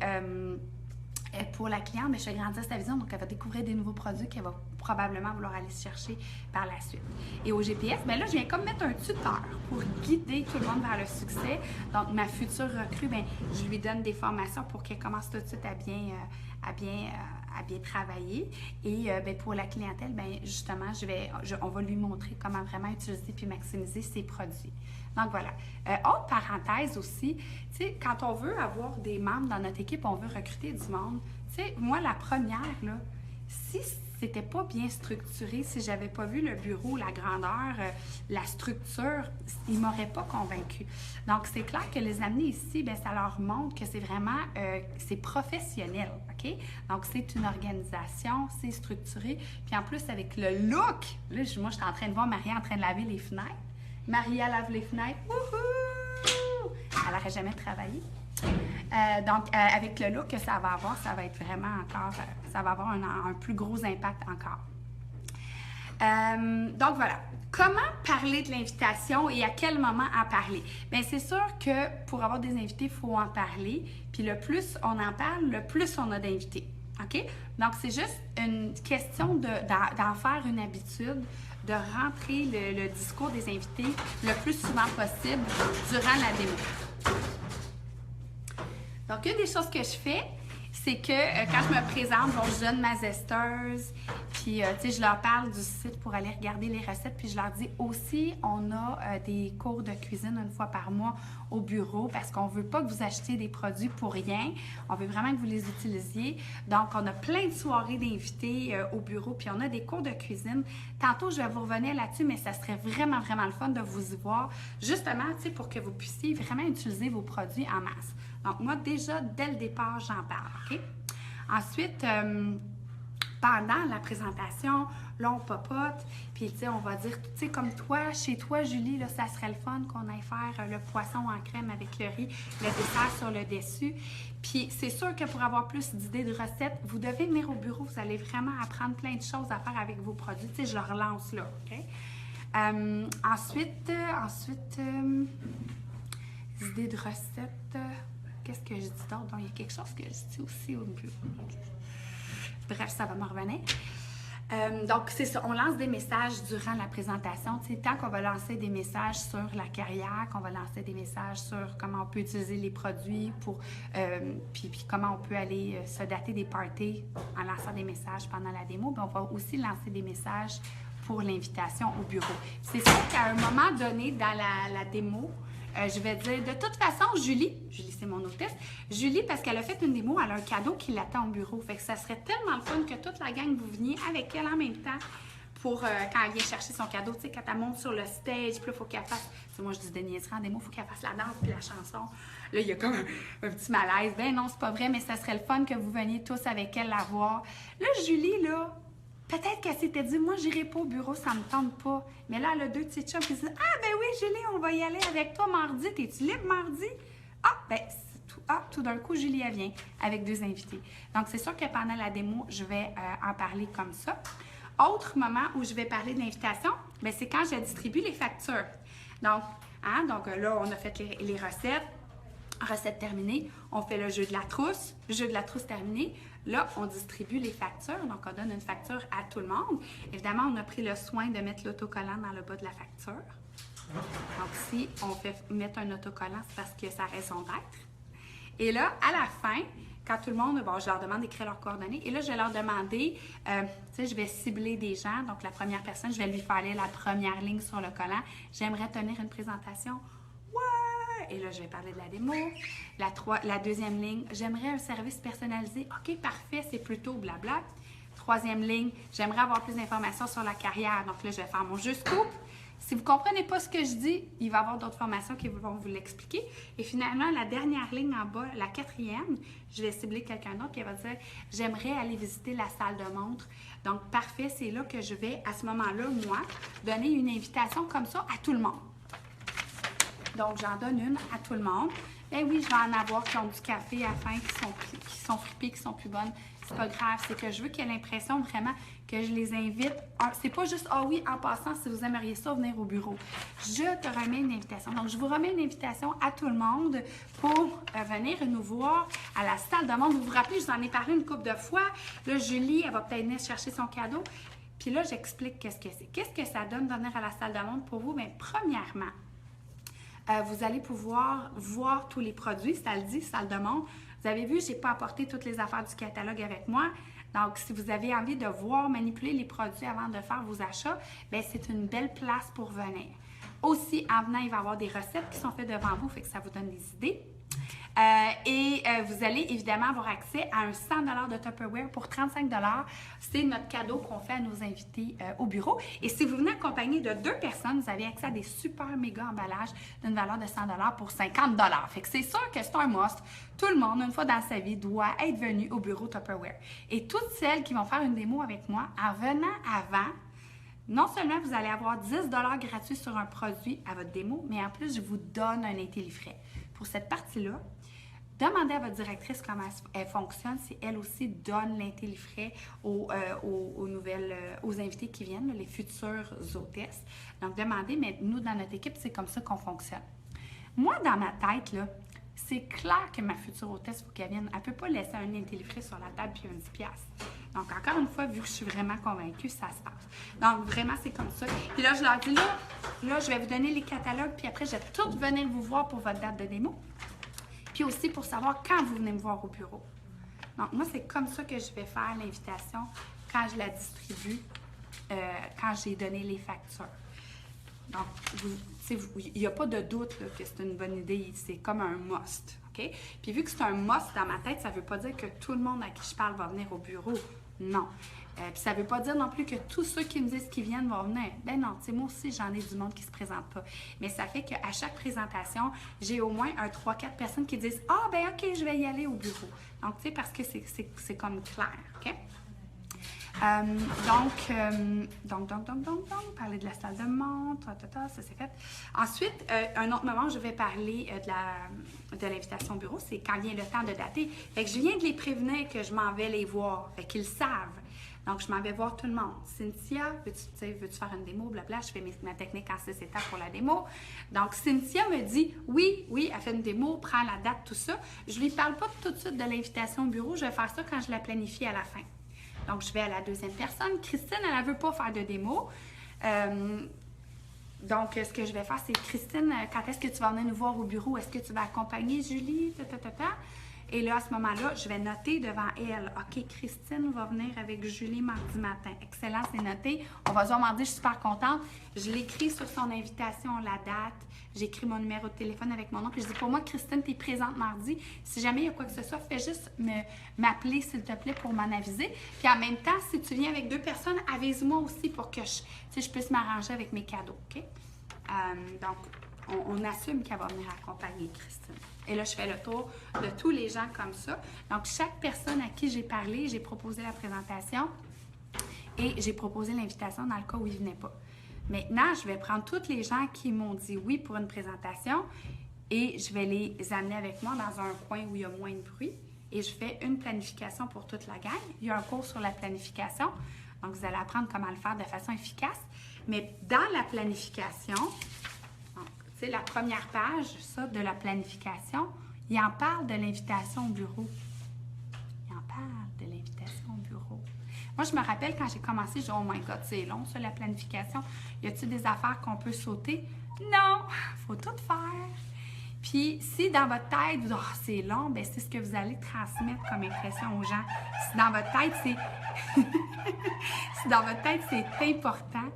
Pour la cliente, bien, je fais grandir sa vision, donc elle va découvrir des nouveaux produits qu'elle va probablement vouloir aller chercher par la suite. Et au GPS, bien là, je viens comme mettre un tuteur pour guider tout le monde vers le succès. Donc, ma future recrue, bien, je lui donne des formations pour qu'elle commence tout de suite à bien travailler. Et bien, pour la clientèle, bien, justement, on va lui montrer comment vraiment utiliser puis maximiser ses produits. Donc voilà. Autre parenthèse aussi, tu sais, quand on veut avoir des membres dans notre équipe, on veut recruter du monde. Tu sais, moi, la première, là, si c'était pas bien structuré, si j'avais pas vu le bureau, la grandeur, la structure, ils m'auraient pas convaincue. Donc, c'est clair que les amener ici, bien, ça leur montre que c'est vraiment, c'est professionnel, OK? Donc, c'est une organisation, c'est structuré. Puis en plus, avec le look, là, moi, j'étais en train de voir Marie en train de laver les fenêtres. Maria lave les fenêtres. Wouhou! Elle n'aurait jamais travaillé. Donc, avec le look que ça va avoir, ça va être vraiment encore, ça va avoir un plus gros impact encore. Donc, voilà. Comment parler de l'invitation et à quel moment en parler? Bien, c'est sûr que pour avoir des invités, il faut en parler. Puis le plus on en parle, le plus on a d'invités. OK? Donc, c'est juste une question d'en faire une habitude, de rentrer le discours des invités le plus souvent possible durant la démo. Donc, une des choses que je fais, c'est que quand je me présente, bon, je donne ma zesteuse, puis tu sais, je leur parle du site pour aller regarder les recettes, puis je leur dis aussi, on a des cours de cuisine une fois par mois au bureau parce qu'on ne veut pas que vous achetiez des produits pour rien, on veut vraiment que vous les utilisiez. Donc, on a plein de soirées d'invités au bureau, puis on a des cours de cuisine. Tantôt, je vais vous revenir là-dessus, mais ça serait vraiment, vraiment le fun de vous y voir, justement, tu sais, pour que vous puissiez vraiment utiliser vos produits en masse. Donc, moi, déjà, dès le départ, j'en parle, OK? Ensuite, pendant la présentation, là, on papote, puis, tu sais, on va dire, tu sais, comme toi, chez toi, Julie, là, ça serait le fun qu'on aille faire le poisson en crème avec le riz, le dessert sur le dessus. Puis, c'est sûr que pour avoir plus d'idées de recettes, vous devez venir au bureau, vous allez vraiment apprendre plein de choses à faire avec vos produits. Tu sais, je leur lance là, OK? Ensuite, idées de recettes... Qu'est-ce que je dis d'autre? Donc, il y a quelque chose que je dis aussi au bureau. Bref, ça va me revenir. Donc, c'est ça. On lance des messages durant la présentation. Tu sais, tant qu'on va lancer des messages sur la carrière, qu'on va lancer des messages sur comment on peut utiliser les produits, puis comment on peut aller se dater des parties en lançant des messages pendant la démo. Puis on va aussi lancer des messages pour l'invitation au bureau. C'est sûr qu'à un moment donné, dans la démo, je vais dire, de toute façon, Julie, c'est mon hôtesse, Julie, parce qu'elle a fait une démo, elle a un cadeau qui l'attend au bureau. Fait que ça serait tellement le fun que toute la gang, vous veniez avec elle en même temps pour quand elle vient chercher son cadeau, tu sais, quand elle monte sur le stage, puis là, il faut qu'elle fasse, moi je dis des niaiseries en démo, il faut qu'elle fasse la danse puis la chanson. Là, il y a comme un petit malaise. Ben non, c'est pas vrai, mais ça serait le fun que vous veniez tous avec elle la voir. Là, Julie, là, peut-être qu'elle s'était dit, moi, j'irai pas au bureau, ça me tente pas. Mais là, elle a deux petites chums qui se disent, ah, ben oui, Julie, on va y aller avec toi mardi. T'es-tu libre mardi? Ah, ben, tout d'un coup, Julie, elle vient avec deux invités. Donc, c'est sûr que pendant la démo, je vais en parler comme ça. Autre moment où je vais parler de l'invitation, ben, c'est quand je distribue les factures. Donc, là, on a fait les recettes. Recette terminée, on fait le jeu de la trousse. Jeu de la trousse terminé. Là, on distribue les factures. Donc, on donne une facture à tout le monde. Évidemment, on a pris le soin de mettre l'autocollant dans le bas de la facture. Donc, si on fait mettre un autocollant, c'est parce que ça a raison d'être. Et là, à la fin, quand tout le monde, bon, je leur demande d'écrire leurs coordonnées. Et là, je vais leur demander, tu sais, je vais cibler des gens. Donc, la première personne, je vais lui faire lire la première ligne sur le collant. J'aimerais tenir une présentation. Ouais! Et là, je vais parler de la démo. La deuxième ligne, j'aimerais un service personnalisé. OK, parfait, c'est plutôt blabla. Troisième ligne, j'aimerais avoir plus d'informations sur la carrière. Donc là, je vais faire mon jeu scoop. Si vous ne comprenez pas ce que je dis, il va y avoir d'autres formations qui vont vous l'expliquer. Et finalement, la dernière ligne en bas, la quatrième, je vais cibler quelqu'un d'autre qui va dire « J'aimerais aller visiter la salle de montre. » Donc, parfait, c'est là que je vais, à ce moment-là, moi, donner une invitation comme ça à tout le monde. Donc, j'en donne une à tout le monde. Ben oui, je vais en avoir qui ont du café à la fin, qui sont fripées, qui sont plus bonnes. C'est pas grave, c'est que je veux qu'il y ait l'impression vraiment que je les invite. C'est pas juste, ah oui, en passant, si vous aimeriez ça, venir au bureau. Je te remets une invitation. Donc, je vous remets une invitation à tout le monde pour venir nous voir à la salle de monde. Vous vous rappelez, je vous en ai parlé une couple de fois. Là, Julie, elle va peut-être venir chercher son cadeau. Puis là, j'explique qu'est-ce que c'est. Qu'est-ce que ça donne de venir à la salle de monde pour vous? Bien, premièrement, vous allez pouvoir voir tous les produits, ça le dit, salle de monde. Vous avez vu, je n'ai pas apporté toutes les affaires du catalogue avec moi. Donc, si vous avez envie de voir, manipuler les produits avant de faire vos achats, bien, c'est une belle place pour venir. Aussi, en venant, il va y avoir des recettes qui sont faites devant vous, fait que ça vous donne des idées. Vous allez évidemment avoir accès à un 100 $ de Tupperware pour 35 $. C'est notre cadeau qu'on fait à nos invités au bureau. Et si vous venez accompagné de 2 personnes, vous avez accès à des super méga emballages d'une valeur de 100 $ pour 50 $. Fait que c'est sûr que c'est un must. Tout le monde, une fois dans sa vie, doit être venu au bureau Tupperware. Et toutes celles qui vont faire une démo avec moi, en venant avant, non seulement vous allez avoir 10 $ gratuits sur un produit à votre démo, mais en plus, je vous donne un IntelliFrais. Pour cette partie-là, demandez à votre directrice comment elle fonctionne, si elle aussi donne l'IntelliFrais aux invités qui viennent, les futures hôtesses. Donc, demandez, mais nous, dans notre équipe, c'est comme ça qu'on fonctionne. Moi, dans ma tête, là, c'est clair que ma future hôtesse, il faut qu'elle vienne. Elle ne peut pas laisser un IntelliFrais sur la table puis un 10$. Donc, encore une fois, vu que je suis vraiment convaincue, ça se passe. Donc, vraiment, c'est comme ça. Puis là, je leur dis, là, je vais vous donner les catalogues, puis après, je vais tout venir vous voir pour votre date de démo. Puis aussi pour savoir quand vous venez me voir au bureau. Donc, moi, c'est comme ça que je vais faire l'invitation quand je la distribue, quand j'ai donné les factures. Donc, il n'y a pas de doute là, que c'est une bonne idée. C'est comme un must. OK? Puis vu que c'est un must dans ma tête, ça ne veut pas dire que tout le monde à qui je parle va venir au bureau. Non. Puis ça ne veut pas dire non plus que tous ceux qui me disent qu'ils viennent vont venir. Ben non, moi aussi, j'en ai du monde qui ne se présente pas. Mais ça fait qu'à chaque présentation, j'ai au moins 3-4 personnes qui disent « Ah, ben OK, je vais y aller au bureau. » Donc, tu sais, parce que c'est comme clair. OK? Parler de la salle de montre, ça c'est fait. Ensuite, un autre moment, je vais parler de l'invitation au bureau, c'est quand vient le temps de dater. Fait que je viens de les prévenir que je m'en vais les voir, fait qu'ils savent. Donc, je m'en vais voir tout le monde. Cynthia, veux-tu faire une démo, blabla, je fais ma technique en 6 étapes pour la démo. Donc, Cynthia me dit, oui, elle fait une démo, prend la date, tout ça. Je lui parle pas tout de suite de l'invitation au bureau, je vais faire ça quand je la planifie à la fin. Donc, je vais à la deuxième personne. Christine, elle ne veut pas faire de démo. Donc, ce que je vais faire, c'est Christine, quand est-ce que tu vas venir nous voir au bureau? Est-ce que tu vas accompagner Julie? Et là, à ce moment-là, je vais noter devant elle. OK, Christine va venir avec Julie mardi matin. Excellent, c'est noté. On va se voir mardi, je suis super contente. Je l'écris sur son invitation, la date. J'écris mon numéro de téléphone avec mon nom. Puis je dis, pour moi, Christine, tu es présente mardi. Si jamais il y a quoi que ce soit, fais juste m'appeler, s'il te plaît, pour m'en aviser. Puis en même temps, si tu viens avec 2 personnes, avise-moi aussi pour que je puisse m'arranger avec mes cadeaux. OK? Donc, on assume qu'elle va venir accompagner Christine. Et là, je fais le tour de tous les gens comme ça. Donc, chaque personne à qui j'ai parlé, j'ai proposé la présentation et j'ai proposé l'invitation dans le cas où ils ne venaient pas. Maintenant, je vais prendre tous les gens qui m'ont dit oui pour une présentation et je vais les amener avec moi dans un coin où il y a moins de bruit et je fais une planification pour toute la gang. Il y a un cours sur la planification, donc vous allez apprendre comment le faire de façon efficace. Mais dans la planification, c'est la première page, ça, de la planification, il en parle de l'invitation au bureau. Il en parle de l'invitation au bureau. Moi, je me rappelle quand j'ai commencé, je dis « Oh my God, c'est long, ça, la planification. Y a-t-il des affaires qu'on peut sauter? » Non! Il faut tout faire. Puis, si dans votre tête, vous dites « Oh, c'est long », bien, c'est ce que vous allez transmettre comme impression aux gens. Si dans votre tête, si dans votre tête, c'est important,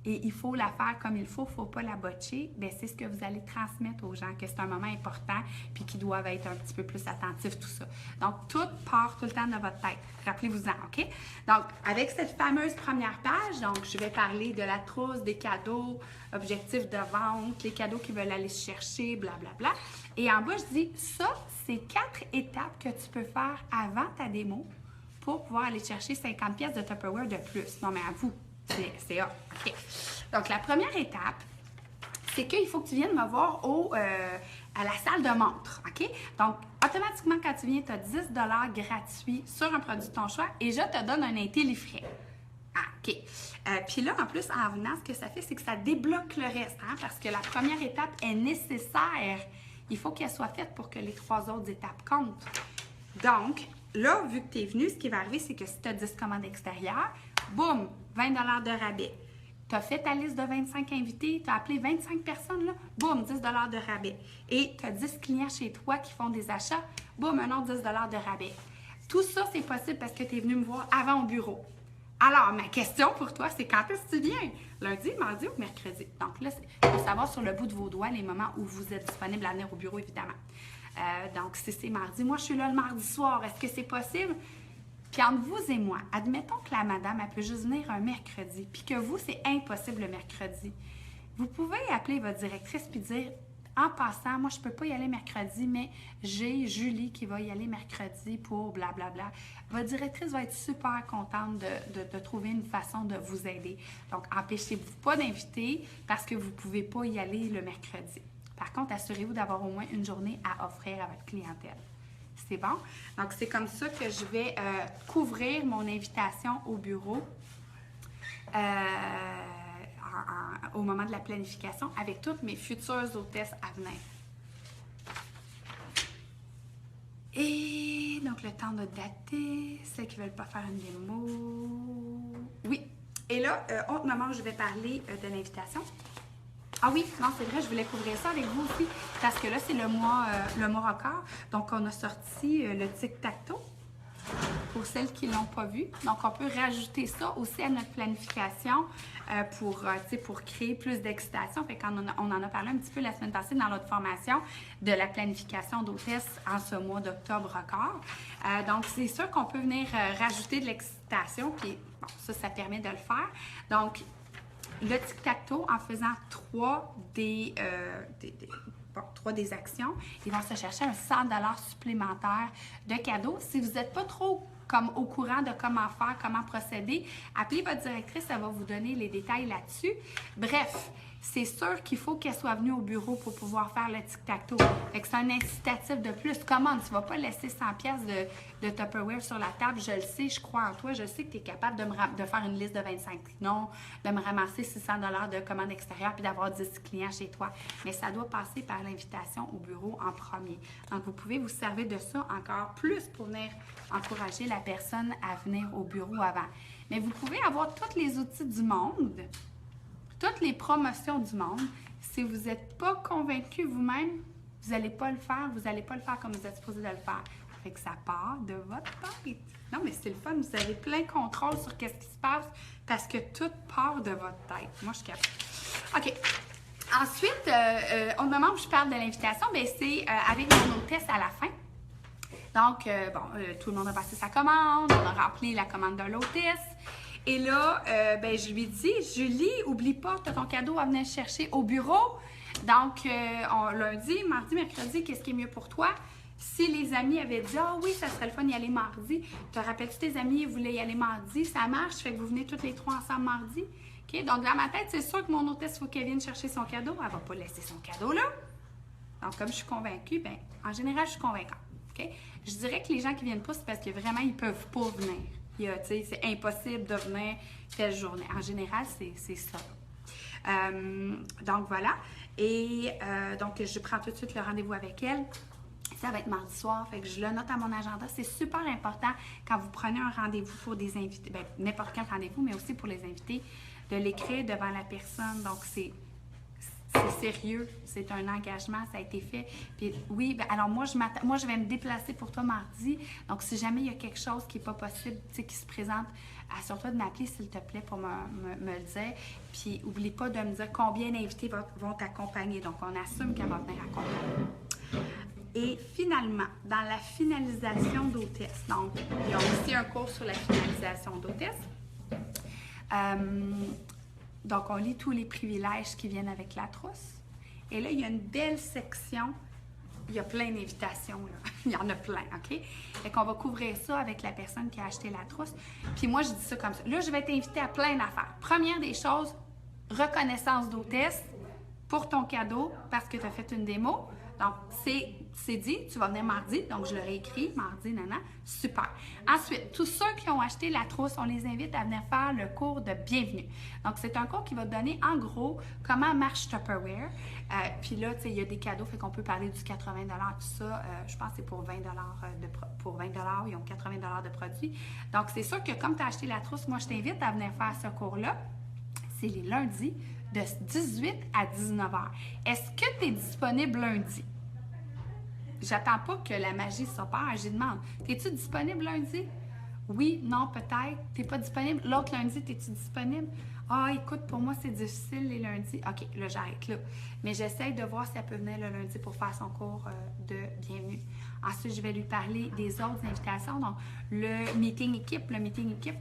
et il faut la faire comme il ne faut pas la botcher, bien, c'est ce que vous allez transmettre aux gens, que c'est un moment important, puis qu'ils doivent être un petit peu plus attentifs, tout ça. Donc, tout part tout le temps de votre tête. Rappelez-vous-en, OK? Donc, avec cette fameuse première page, donc, je vais parler de la trousse, des cadeaux, objectifs de vente, les cadeaux qu'ils veulent aller chercher, blablabla. Et en bas, je dis, ça, c'est 4 étapes que tu peux faire avant ta démo pour pouvoir aller chercher 50 pièces de Tupperware de plus. Non, mais à vous. C'est OK. Donc, la première étape, c'est qu'il faut que tu viennes me voir à la salle de montre, OK? Donc, automatiquement, quand tu viens, tu as 10 gratuits sur un produit de ton choix et je te donne un intellifrais. Ah, OK. Puis là, en plus, en venant, ce que ça fait, c'est que ça débloque le reste, hein, parce que la première étape est nécessaire. Il faut qu'elle soit faite pour que les 3 autres étapes comptent. Donc, là, vu que tu es venu, ce qui va arriver, c'est que si tu as 10 commandes extérieures, boum, 20 de rabais. Tu as fait ta liste de 25 invités, tu as appelé 25 personnes, là, boum, 10 de rabais. Et tu as 10 clients chez toi qui font des achats, boum, un autre 10 de rabais. Tout ça, c'est possible parce que tu es venu me voir avant au bureau. Alors, ma question pour toi, c'est quand est-ce que tu viens? Lundi, mardi ou mercredi? Donc là, il faut savoir sur le bout de vos doigts les moments où vous êtes disponible à venir au bureau, évidemment. Donc, si c'est mardi, moi, je suis là le mardi soir. Est-ce que c'est possible? Puis entre vous et moi, admettons que la madame, elle peut juste venir un mercredi, puis que vous, c'est impossible le mercredi. Vous pouvez appeler votre directrice puis dire, en passant, moi, je ne peux pas y aller mercredi, mais j'ai Julie qui va y aller mercredi pour blablabla. Votre directrice va être super contente de trouver une façon de vous aider. Donc, empêchez-vous pas d'inviter parce que vous ne pouvez pas y aller le mercredi. Par contre, assurez-vous d'avoir au moins une journée à offrir à votre clientèle. C'est bon? Donc, c'est comme ça que je vais couvrir mon invitation au bureau au moment de la planification avec toutes mes futures hôtesses à venir. Et donc, le temps de dater, celles qui ne veulent pas faire une démo. Oui. Et là, autre moment où je vais parler de l'invitation. Ah oui, non, c'est vrai, je voulais couvrir ça avec vous aussi, parce que là, c'est le mois record. Donc, on a sorti le tic-tac-toe pour celles qui ne l'ont pas vu. Donc, on peut rajouter ça aussi à notre planification pour créer plus d'excitation. Fait qu'on on en a parlé un petit peu la semaine passée dans notre formation de la planification d'hôtesse en ce mois d'octobre record. Donc, c'est sûr qu'on peut venir rajouter de l'excitation, puis bon, ça permet de le faire. Donc, le tic-tac-toe, en faisant 3 des actions, ils vont se chercher un 100 supplémentaire de cadeaux. Si vous n'êtes pas trop comme au courant de comment faire, comment procéder, appelez votre directrice, elle va vous donner les détails là-dessus. Bref, c'est sûr qu'il faut qu'elle soit venue au bureau pour pouvoir faire le tic-tac-toe. Fait que c'est un incitatif de plus. Commande, tu ne vas pas laisser 100 pièces de Tupperware sur la table. Je le sais, je crois en toi. Je sais que tu es capable de faire une liste de 25 noms, de me ramasser 600 de commandes extérieures puis d'avoir 10 clients chez toi. Mais ça doit passer par l'invitation au bureau en premier. Donc, vous pouvez vous servir de ça encore plus pour venir encourager la personne à venir au bureau avant. Mais vous pouvez avoir tous les outils du monde, toutes les promotions du monde. Si vous n'êtes pas convaincu vous-même, vous n'allez pas le faire. Vous n'allez pas le faire comme vous êtes supposé de le faire. Fait que ça part de votre tête. Non, mais c'est le fun. Vous avez plein contrôle sur qu'est-ce qui se passe parce que tout part de votre tête. Moi, je suis capable. OK. Ensuite, au moment où je parle de l'invitation, bien, c'est avec mon hôtesse à la fin. Donc, tout le monde a passé sa commande. On a rempli la commande de l'hôtesse. Et là, je lui dis, Julie, oublie pas, tu as ton cadeau à venir chercher au bureau. Donc, lundi, mardi, mercredi, qu'est-ce qui est mieux pour toi? Si les amis avaient dit, ah oui, ça serait le fun d'y aller mardi, te rappelles-tu tes amis voulaient y aller mardi? Ça marche, fait que vous venez toutes les 3 ensemble mardi. OK? Donc, dans ma tête, c'est sûr que mon hôtesse, il faut qu'elle vienne chercher son cadeau. Elle ne va pas laisser son cadeau là. Donc, comme je suis convaincue, bien, en général, je suis convaincante. OK? Je dirais que les gens qui ne viennent pas, c'est parce que vraiment, ils ne peuvent pas venir. C'est impossible de venir telle journée. En général, c'est ça. Donc, voilà. Et donc, je prends tout de suite le rendez-vous avec elle. Ça va être mardi soir, fait que je le note à mon agenda. C'est super important quand vous prenez un rendez-vous pour des invités, bien, n'importe quel rendez-vous, mais aussi pour les invités, de l'écrire devant la personne. Donc, c'est sérieux, c'est un engagement, ça a été fait. Puis oui, bien, alors moi, je vais me déplacer pour toi mardi. Donc, si jamais il y a quelque chose qui n'est pas possible, tu sais, qui se présente, assure-toi de m'appeler, s'il te plaît, pour me le dire. Puis, oublie pas de me dire combien d'invités vont t'accompagner. Donc, on assume qu'elle va venir accompagner. Et finalement, dans la finalisation d'hôtesse, donc, il y a aussi un cours sur la finalisation d'hôtesse. Donc, on lit tous les privilèges qui viennent avec la trousse. Et là, il y a une belle section. Il y a plein d'invitations, là. Il y en a plein, OK? Fait qu'on va couvrir ça avec la personne qui a acheté la trousse. Puis moi, je dis ça comme ça. Là, je vais t'inviter à plein d'affaires. Première des choses, reconnaissance d'hôtesse pour ton cadeau parce que tu as fait une démo. Donc, c'est dit, tu vas venir mardi. Donc, je leur ai écrit, mardi, nana. Super. Ensuite, tous ceux qui ont acheté la trousse, on les invite à venir faire le cours de bienvenue. Donc, c'est un cours qui va te donner, en gros, comment marche Tupperware. Puis là, tu sais, il y a des cadeaux, fait qu'on peut parler du 80 tout ça. Je pense que c'est pour 20 pour 20 ils ont 80 de produits. Donc, c'est sûr que comme tu as acheté la trousse, moi, je t'invite à venir faire ce cours-là. C'est les lundis de 18 à 19 heures. Est-ce que tu es disponible lundi? J'attends pas que la magie s'opère, j'y demande. Es-tu disponible lundi? Oui, non, peut-être. T'es pas disponible. L'autre lundi, es-tu disponible? Ah, écoute, pour moi, c'est difficile les lundis. OK, là, j'arrête là. Mais j'essaie de voir si elle peut venir le lundi pour faire son cours de bienvenue. Ensuite, je vais lui parler des autres invitations. Donc, le meeting équipe,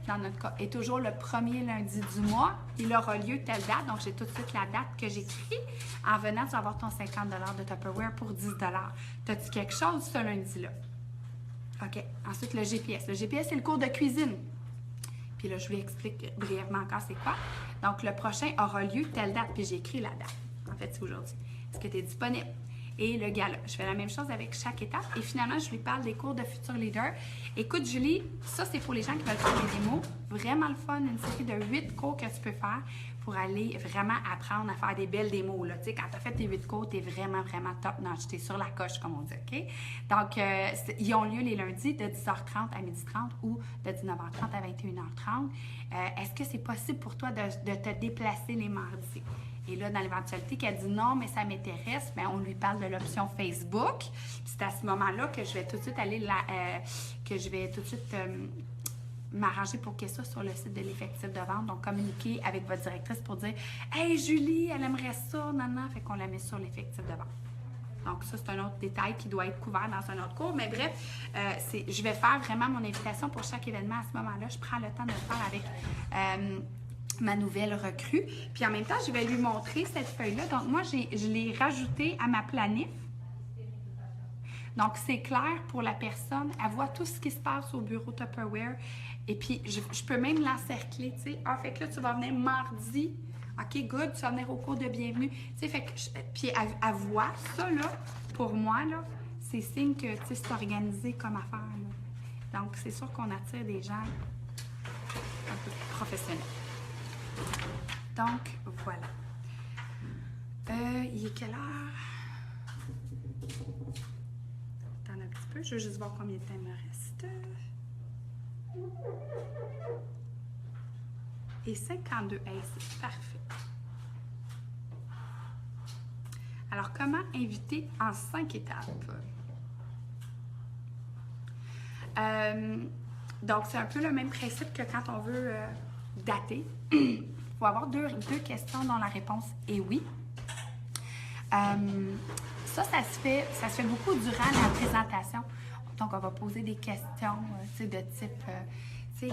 dans notre cas, est toujours le premier lundi du mois. Il aura lieu telle date. Donc, j'ai tout de suite la date que j'écris. En venant, tu vas avoir ton 50 de Tupperware pour 10 T'as-tu quelque chose ce lundi-là? OK. Ensuite, le GPS. Le GPS, c'est le cours de cuisine. Puis là, je lui explique brièvement encore c'est quoi. Donc, le prochain aura lieu telle date. Puis j'ai écrit la date. En fait, c'est aujourd'hui. Est-ce que tu es disponible? Et le gala. Je fais la même chose avec chaque étape. Et finalement, je lui parle des cours de Futur Leader. Écoute, Julie, ça, c'est pour les gens qui veulent faire des démos. Vraiment le fun. Une série de 8 cours que tu peux faire pour aller vraiment apprendre à faire des belles démos. Là. Tu sais, quand tu as fait tes 8 cours, tu es vraiment, vraiment top notch. Tu es sur la coche, comme on dit. OK? Donc, ils ont lieu les lundis de 10h30 à 12h30 ou de 19h30 à 21h30. Est-ce que c'est possible pour toi de te déplacer les mardis? Et là, dans l'éventualité qu'elle dit non, mais ça m'intéresse, bien, on lui parle de l'option Facebook. C'est à ce moment-là que je vais tout de suite aller m'arranger pour qu'il soit sur le site de l'effectif de vente. Donc, communiquer avec votre directrice pour dire « Hey, Julie, elle aimerait ça, non. » Fait qu'on la met sur l'effectif de vente. Donc, ça, c'est un autre détail qui doit être couvert dans un autre cours. Mais bref, je vais faire vraiment mon invitation pour chaque événement à ce moment-là. Je prends le temps de le faire avec ma nouvelle recrue. Puis en même temps, je vais lui montrer cette feuille-là. Donc, moi, je l'ai rajoutée à ma planif. Donc, c'est clair pour la personne. Elle voit tout ce qui se passe au bureau Tupperware. Et puis, je peux même l'encercler, tu sais. Ah, fait que là, tu vas venir mardi. OK, good, tu vas venir au cours de bienvenue. Tu sais, fait que... Puis, elle voit ça, là, pour moi, là, c'est signe que, tu sais, c'est organisé comme affaire, là. Donc, c'est sûr qu'on attire des gens un peu plus professionnels. Donc, voilà. Il est quelle heure? Attends un petit peu. Je veux juste voir combien de temps il me reste. Et 52. Hey, c'est parfait. Alors, comment inviter en 5 étapes? Donc, c'est un peu le même principe que quand on veut dater. Il faut avoir deux questions dont la réponse est oui. Ça se fait beaucoup durant la présentation. Donc, on va poser des questions de type,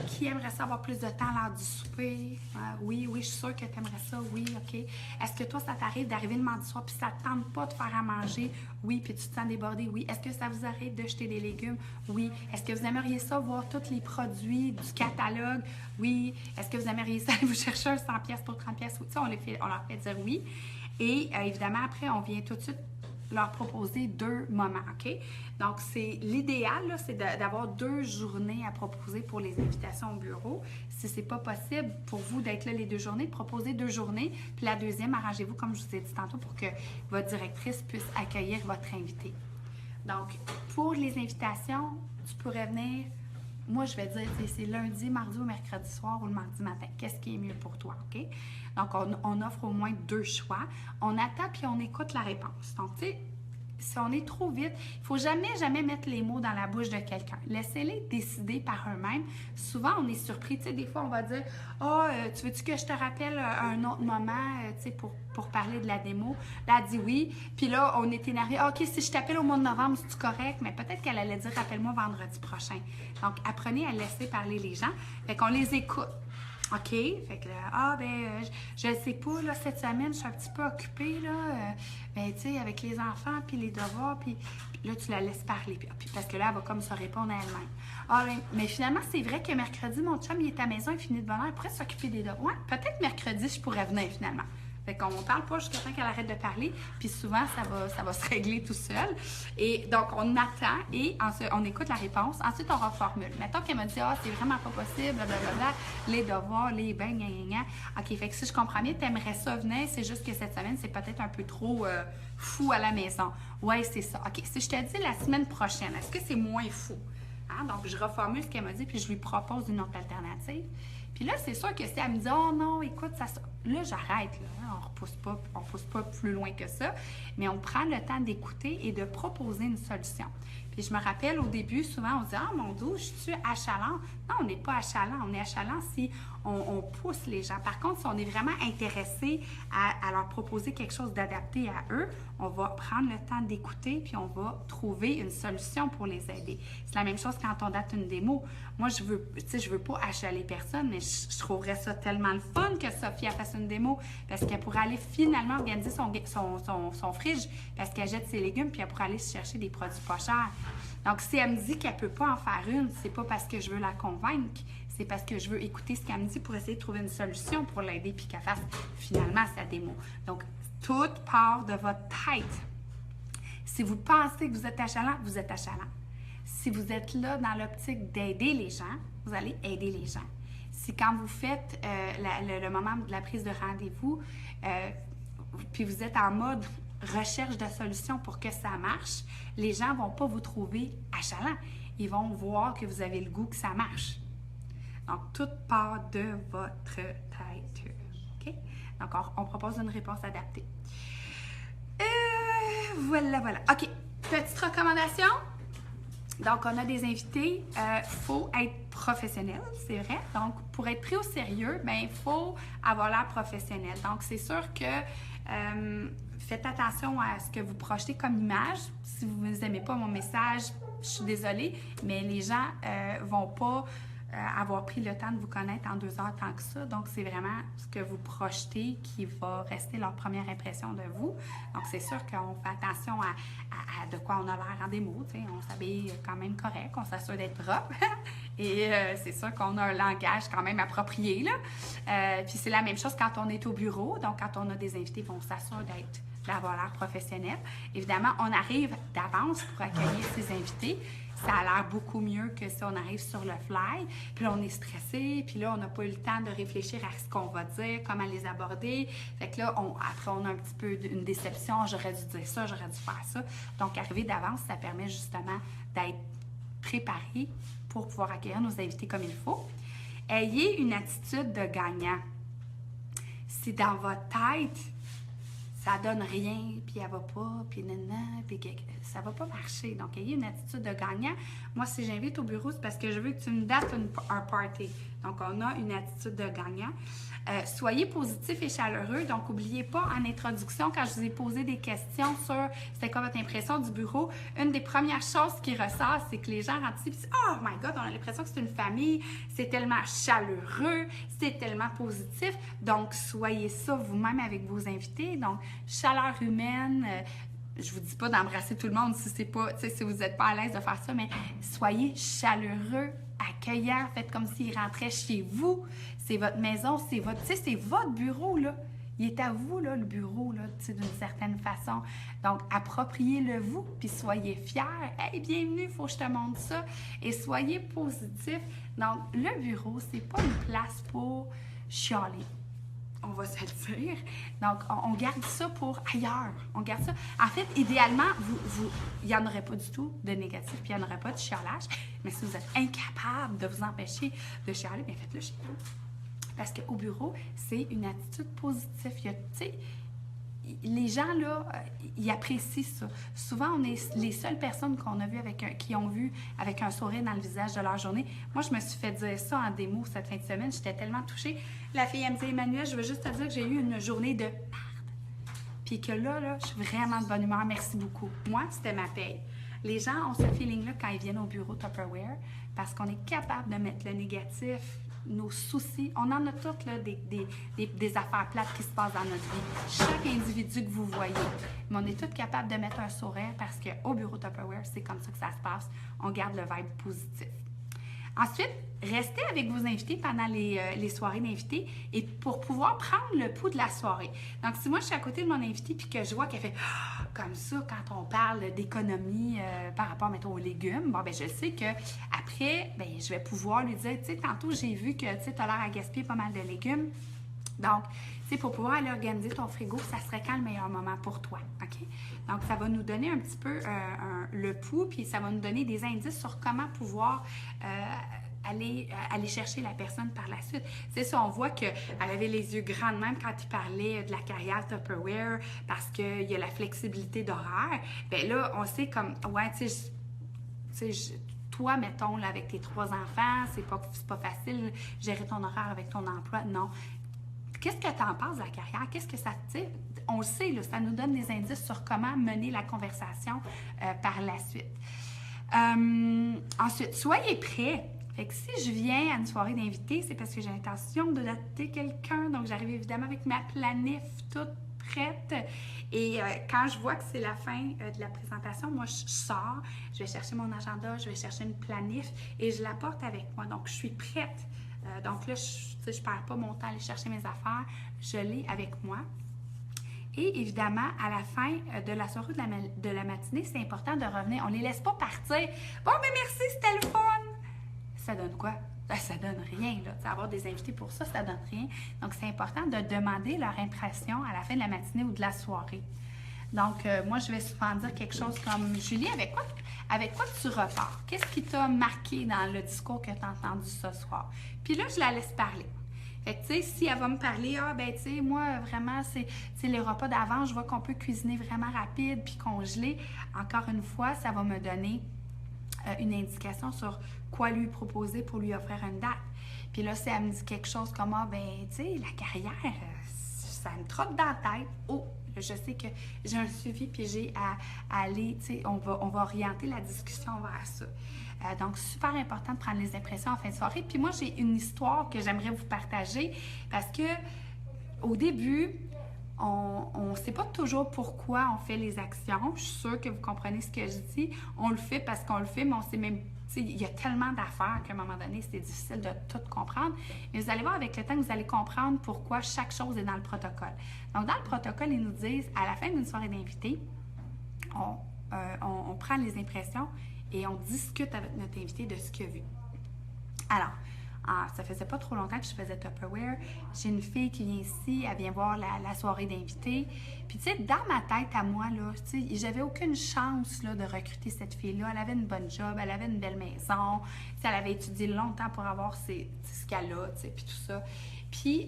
qui aimerait ça avoir plus de temps lors du souper? Oui, je suis sûre que tu aimerais ça. Oui, OK. Est-ce que toi, ça t'arrive d'arriver le mardi soir puis ça ne te tente pas de faire à manger? Oui, puis tu te sens débordé? Oui. Est-ce que ça vous arrive de jeter des légumes? Oui. Est-ce que vous aimeriez ça voir tous les produits du catalogue? Oui. Est-ce que vous aimeriez ça aller vous chercher un 100$ pour 30$? Oui. Ça, on leur fait dire oui. Et évidemment, après, on vient tout de suite leur proposer 2 moments, OK? Donc, c'est l'idéal, là, c'est d'avoir 2 journées à proposer pour les invitations au bureau. Si ce n'est pas possible pour vous d'être là les 2 journées, proposez 2 journées. Puis la deuxième, arrangez-vous, comme je vous ai dit tantôt, pour que votre directrice puisse accueillir votre invité. Donc, pour les invitations, tu pourrais venir... Moi, je vais dire, c'est lundi, mardi ou mercredi soir ou le mardi matin. Qu'est-ce qui est mieux pour toi, OK? Donc, on offre au moins 2 choix. On attend puis on écoute la réponse. Donc, tu sais, si on est trop vite, il ne faut jamais mettre les mots dans la bouche de quelqu'un. Laissez-les décider par eux-mêmes. Souvent, on est surpris. Tu sais, des fois, on va dire « tu veux-tu que je te rappelle un autre moment tu sais, pour parler de la démo? » Là, elle dit oui. Puis là, on est énervé. « OK, si je t'appelle au mois de novembre, c'est correct? » Mais peut-être qu'elle allait dire « Rappelle-moi vendredi prochain. » Donc, apprenez à laisser parler les gens. Fait qu'on les écoute. OK? Fait que là, je ne sais pas, là, cette semaine, je suis un petit peu occupée, là. Tu sais, avec les enfants, puis les devoirs, puis là, tu la laisses parler. Puis, parce que là, elle va comme se répondre à elle-même. Mais finalement, c'est vrai que mercredi, mon chum, il est à la maison, il finit de bonne heure, il pourrait s'occuper des devoirs. Ouais, peut-être mercredi, je pourrais venir, finalement. Fait qu'on ne parle pas jusqu'à temps qu'elle arrête de parler, puis souvent, ça va se régler tout seul. Et donc, on attend et on écoute la réponse. Ensuite, on reformule. Mettons qu'elle me dit « Ah, c'est vraiment pas possible, blablabla, les devoirs, les bains, gna, gna, gna. » OK, fait que si je comprends bien, t'aimerais ça venir, c'est juste que cette semaine, c'est peut-être un peu trop fou à la maison. Ouais, c'est ça. OK, si je te dis la semaine prochaine, est-ce que c'est moins fou? Hein? Donc, je reformule ce qu'elle m'a dit, puis je lui propose une autre alternative. Puis là, c'est sûr que si elle me dit « Oh non, écoute, ça... » Là, j'arrête. Là. On pousse pas plus loin que ça, mais on prend le temps d'écouter et de proposer une solution. Puis je me rappelle, au début, souvent, on se dit « Ah, mon Dieu, je suis achalant. » Non, on n'est pas achalant. On est achalant si on pousse les gens. Par contre, si on est vraiment intéressé à leur proposer quelque chose d'adapté à eux, on va prendre le temps d'écouter puis on va trouver une solution pour les aider. C'est la même chose quand on date une démo. Moi, je veux pas achaler personne, mais je trouverais ça tellement le fun que Sophie a fasse une démo parce qu'elle pourrait aller finalement organiser son frige parce qu'elle jette ses légumes puis elle pourrait aller se chercher des produits pas chers. Donc, si elle me dit qu'elle ne peut pas en faire une, c'est pas parce que je veux la convaincre, c'est parce que je veux écouter ce qu'elle me dit pour essayer de trouver une solution pour l'aider puis qu'elle fasse finalement sa démo. Donc, tout part de votre tête. Si vous pensez que vous êtes achalant, vous êtes achalant. Si vous êtes là dans l'optique d'aider les gens, vous allez aider les gens. Si quand vous faites le moment de la prise de rendez-vous, puis vous êtes en mode recherche de solutions pour que ça marche, les gens ne vont pas vous trouver achalant. Ils vont voir que vous avez le goût que ça marche. Donc, tout part de votre tête. OK? Donc, on propose une réponse adaptée. Voilà. OK. Petite recommandation. Donc, on a des invités. Il faut être professionnel, c'est vrai. Donc, pour être pris au sérieux, il faut avoir l'air professionnel. Donc, c'est sûr que faites attention à ce que vous projetez comme image. Si vous n'aimez pas mon message, je suis désolée, mais les gens ne vont pas avoir pris le temps de vous connaître en 2 heures tant que ça. Donc, c'est vraiment ce que vous projetez qui va rester leur première impression de vous. Donc, c'est sûr qu'on fait attention à de quoi on a l'air en démo. On s'habille quand même correct, on s'assure d'être propre. Et c'est sûr qu'on a un langage quand même approprié, là. Puis c'est la même chose quand on est au bureau. Donc, quand on a des invités, on s'assure d'avoir l'air professionnel. Évidemment, on arrive d'avance pour accueillir ces invités. Ça a l'air beaucoup mieux que si on arrive sur le fly. Puis là, on est stressé. Puis là, on n'a pas eu le temps de réfléchir à ce qu'on va dire, comment les aborder. Fait que là, après, on a un petit peu une déception. J'aurais dû dire ça, j'aurais dû faire ça. Donc, arriver d'avance, ça permet justement d'être préparé pour pouvoir accueillir nos invités comme il faut. Ayez une attitude de gagnant. Si dans votre tête, ça donne rien, puis elle va pas, puis nanana, puis ça va pas marcher. Donc, ayez une attitude de gagnant. Moi, si j'invite au bureau, c'est parce que je veux que tu me dates un party. Donc, on a une attitude de gagnant. Soyez positif et chaleureux. Donc, n'oubliez pas en introduction, quand je vous ai posé des questions sur c'était quoi votre impression du bureau, une des premières choses qui ressort, c'est que les gens rentrent ici, puis oh my God, on a l'impression que c'est une famille, c'est tellement chaleureux, c'est tellement positif. Donc, soyez ça vous-même avec vos invités. Donc, chaleur humaine. Je vous dis pas d'embrasser tout le monde si vous n'êtes pas à l'aise de faire ça, mais soyez chaleureux, accueillant, faites comme s'il rentrait chez vous. C'est votre maison, c'est votre bureau, là. Il est à vous, là, le bureau, là, d'une certaine façon. Donc, appropriez-le vous, puis soyez fiers. Hey, bienvenue, il faut que je te montre ça. Et soyez positifs. Donc, le bureau, c'est pas une place pour chialer. On va se le dire. Donc, on garde ça pour ailleurs. On garde ça. En fait, idéalement, il n'y en aurait pas du tout de négatif, puis il n'y en aurait pas de chialage. Mais si vous êtes incapable de vous empêcher de chialer, bien faites-le chez vous. Parce qu'au bureau, c'est une attitude positive. Les gens, là, ils apprécient ça. Souvent, on est les seules personnes qu'on a vues qui ont vu avec un sourire dans le visage de leur journée. Moi, je me suis fait dire ça en démo cette fin de semaine. J'étais tellement touchée. La fille, elle me dit, Emmanuelle, je veux juste te dire que j'ai eu une journée de merde. Puis que là, je suis vraiment de bonne humeur. Merci beaucoup. Moi, c'était ma paye. Les gens ont ce feeling-là quand ils viennent au bureau Tupperware parce qu'on est capable de mettre le négatif, nos soucis. On en a toutes là, des affaires plates qui se passent dans notre vie. Chaque individu que vous voyez. Mais on est tous capables de mettre un sourire parce qu'au bureau Tupperware, c'est comme ça que ça se passe. On garde le vibe positif. Ensuite, restez avec vos invités pendant les soirées d'invités et pour pouvoir prendre le pouls de la soirée. Donc, si moi, je suis à côté de mon invité puis que je vois qu'elle fait comme ça quand on parle d'économie par rapport, mettons, aux légumes, bon, ben je sais qu'après, ben je vais pouvoir lui dire, tu sais, tantôt, j'ai vu que tu as l'air à gaspiller pas mal de légumes. Donc, tu sais, pour pouvoir aller organiser ton frigo, ça serait quand le meilleur moment pour toi, OK? Donc, ça va nous donner un petit peu le pouls, puis ça va nous donner des indices sur comment pouvoir aller chercher la personne par la suite. C'est ça, on voit qu'elle avait les yeux grands de même quand il parlait de la carrière Tupperware parce qu'il y a la flexibilité d'horaire. Bien là, on sait comme, ouais, tu sais, toi, mettons, là, avec tes 3 enfants, c'est pas facile gérer ton horaire avec ton emploi. Non. Qu'est-ce que tu en penses de la carrière? Qu'est-ce que ça te dit? On le sait, là, ça nous donne des indices sur comment mener la conversation par la suite. Ensuite, soyez prêts. Fait que si je viens à une soirée d'invités, c'est parce que j'ai l'intention de dater quelqu'un. Donc, j'arrive évidemment avec ma planif toute prête. Et quand je vois que c'est la fin de la présentation, moi, je sors, je vais chercher mon agenda, je vais chercher une planif et je la porte avec moi. Donc, je suis prête. Donc là, je ne perds pas mon temps à aller chercher mes affaires. Je l'ai avec moi. Et évidemment, à la fin de la soirée de la matinée, c'est important de revenir. On ne les laisse pas partir. Bon, mais merci, c'était le fun! Ça donne quoi? Ça donne rien, là. Avoir des invités pour ça, ça donne rien. Donc, c'est important de demander leur impression à la fin de la matinée ou de la soirée. Donc, moi, je vais souvent dire quelque chose comme « Julie, avec quoi tu repars? Qu'est-ce qui t'a marqué dans le discours que tu as entendu ce soir? » Puis là, je la laisse parler. Fait que, tu sais, si elle va me parler, ben, tu sais, moi, vraiment, c'est les repas d'avant, je vois qu'on peut cuisiner vraiment rapide puis congeler. Encore une fois, ça va me donner une indication sur quoi lui proposer pour lui offrir une date. Puis là, si elle me dit quelque chose comme, ben, tu sais, la carrière, ça me trotte dans la tête. Oh, je sais que j'ai un suivi, puis j'ai à aller, tu sais, on va orienter la discussion vers ça. Donc, super important de prendre les impressions en fin de soirée. Puis moi, j'ai une histoire que j'aimerais vous partager parce que au début, on ne sait pas toujours pourquoi on fait les actions. Je suis sûre que vous comprenez ce que je dis. On le fait parce qu'on le fait, mais on sait même... Il y a tellement d'affaires qu'à un moment donné, c'est difficile de tout comprendre. Mais vous allez voir avec le temps que vous allez comprendre pourquoi chaque chose est dans le protocole. Donc, dans le protocole, ils nous disent, à la fin d'une soirée d'invités, on prend les impressions et on discute avec notre invité de ce qu'il a vu. Alors, ça faisait pas trop longtemps que je faisais Tupperware. J'ai une fille qui vient ici, elle vient voir la soirée d'invités. Puis, tu sais, dans ma tête à moi, là, tu sais, j'avais aucune chance là, de recruter cette fille-là. Elle avait une bonne job, elle avait une belle maison. Tu sais, elle avait étudié longtemps pour avoir ce qu'elle a, tu sais, puis tout ça. Puis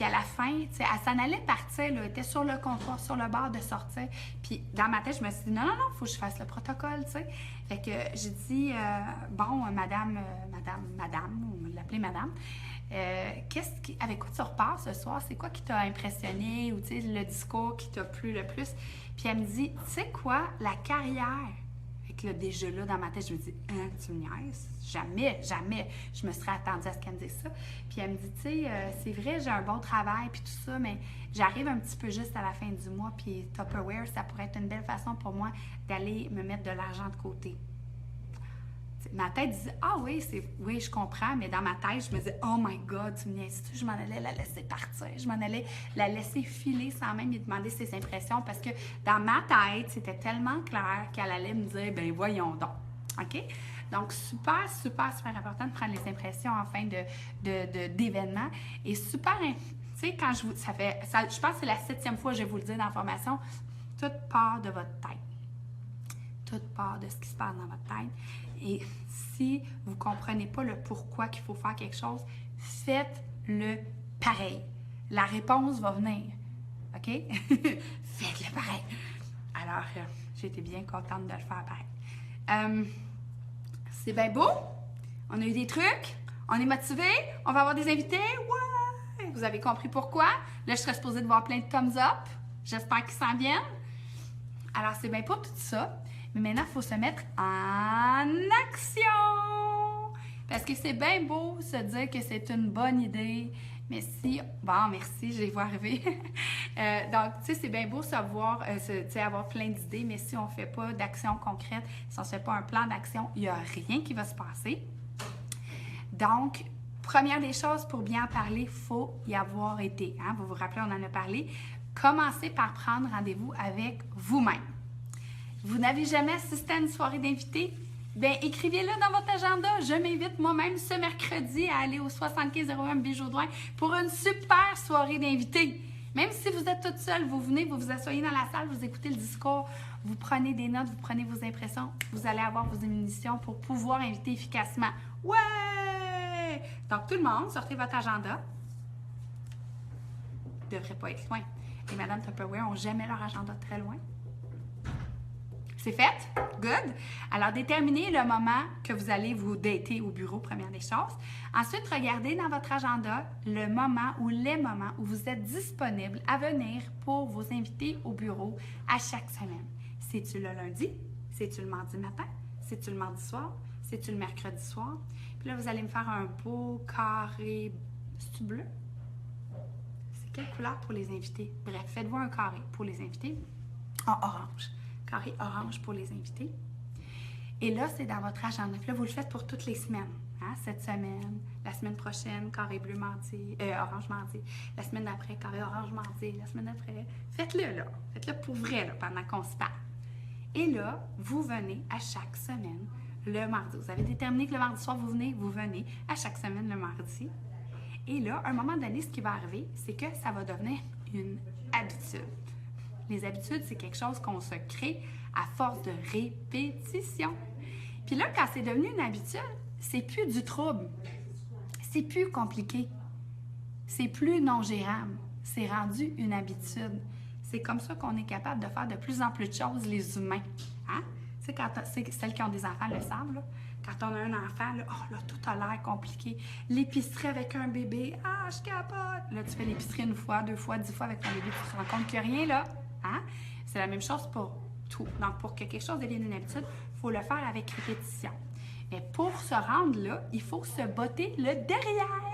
à la fin, tu sais, elle s'en allait partir, là, elle était sur le comptoir, sur le bord de sortir. Puis dans ma tête, je me suis dit, non, il faut que je fasse le protocole, tu sais. Fait que j'ai dit, bon, madame, on va l'appeler madame, avec quoi tu repars ce soir? C'est quoi qui t'a impressionné ou, tu sais, le discours qui t'a plu le plus? Puis elle me dit, tu sais quoi, la carrière. Là, déjà là, dans ma tête, je me dis, tu me niaises? Jamais je me serais attendue à ce qu'elle me dise ça. Puis elle me dit, tu sais, c'est vrai, j'ai un bon travail, puis tout ça, mais j'arrive un petit peu juste à la fin du mois, puis Tupperware, ça pourrait être une belle façon pour moi d'aller me mettre de l'argent de côté. T'sais, ma tête dit, oui, je comprends, mais dans ma tête, je me dis, oh my God, tu me niaises-tu? Je m'en allais la laisser partir, je m'en allais la laisser filer sans même lui demander ses impressions parce que dans ma tête, c'était tellement clair qu'elle allait me dire, ben voyons donc, OK? Donc, super important de prendre les impressions en fin d'événement et super, tu sais, quand je pense que c'est la 7e fois que je vais vous le dire dans la formation, tout part de votre tête. Tout part de ce qui se passe dans votre tête. Et si vous ne comprenez pas le pourquoi qu'il faut faire quelque chose, faites-le pareil. La réponse va venir. OK? Faites-le pareil. Alors, j'ai été bien contente de le faire pareil. C'est bien beau. On a eu des trucs. On est motivés. On va avoir des invités. Ouais! Vous avez compris pourquoi. Là, je serais supposée de voir plein de thumbs up. J'espère qu'ils s'en viennent. Alors, c'est bien pour tout ça. Mais maintenant, il faut se mettre en action! Parce que c'est bien beau se dire que c'est une bonne idée, mais si... Bon, merci, je les vois arriver. Donc, tu sais, c'est bien beau savoir, avoir plein d'idées, mais si on ne fait pas d'action concrète, si on ne fait pas un plan d'action, il n'y a rien qui va se passer. Donc, première des choses, pour bien en parler, il faut y avoir été. Hein? Vous vous rappelez, on en a parlé. Commencez par prendre rendez-vous avec vous-même. Vous n'avez jamais assisté à une soirée d'invités? Bien, écrivez-le dans votre agenda. Je m'invite moi-même ce mercredi à aller au 7501 Bijoudouin pour une super soirée d'invités. Même si vous êtes toute seule, vous venez, vous vous asseyez dans la salle, vous écoutez le discours, vous prenez des notes, vous prenez vos impressions, vous allez avoir vos émissions pour pouvoir inviter efficacement. Ouais! Donc, tout le monde, sortez votre agenda. Il ne devrait pas être loin. Les Madame Tupperware n'ont jamais leur agenda très loin. C'est fait? Good. Alors, déterminez le moment que vous allez vous dater au bureau, première des choses. Ensuite, regardez dans votre agenda le moment ou les moments où vous êtes disponible à venir pour vos invités au bureau à chaque semaine. C'est-tu le lundi? C'est-tu le mardi matin? C'est-tu le mardi soir? C'est-tu le mercredi soir? Puis là, vous allez me faire un beau carré. C'est-tu bleu? C'est quelle couleur pour les invités? Bref, faites-vous un carré pour les invités en orange. Carré orange pour les invités. Et là, c'est dans votre agenda. Puis là, vous le faites pour toutes les semaines. Hein? Cette semaine, la semaine prochaine, carré bleu mardi, orange mardi. La semaine d'après, carré orange mardi. La semaine d'après. Faites-le là. Faites-le pour vrai là, pendant qu'on se parle. Et là, vous venez à chaque semaine le mardi. Vous avez déterminé que le mardi soir, vous venez à chaque semaine le mardi. Et là, à un moment donné, ce qui va arriver, c'est que ça va devenir une habitude. Les habitudes, c'est quelque chose qu'on se crée à force de répétition. Puis là, quand c'est devenu une habitude, c'est plus du trouble. C'est plus compliqué. C'est plus non gérable. C'est rendu une habitude. C'est comme ça qu'on est capable de faire de plus en plus de choses, les humains. Hein? Tu sais, quand celles qui ont des enfants le savent, là. Quand on a un enfant, là, oh, là, tout a l'air compliqué. L'épicerie avec un bébé, ah, je capote. Là, tu fais l'épicerie une fois, 2 fois, 10 fois avec ton bébé, tu te rends compte qu'il n'y a rien là. Hein? C'est la même chose pour tout. Donc, pour que quelque chose devienne une habitude, il faut le faire avec répétition. Mais pour se rendre là, il faut se botter le derrière.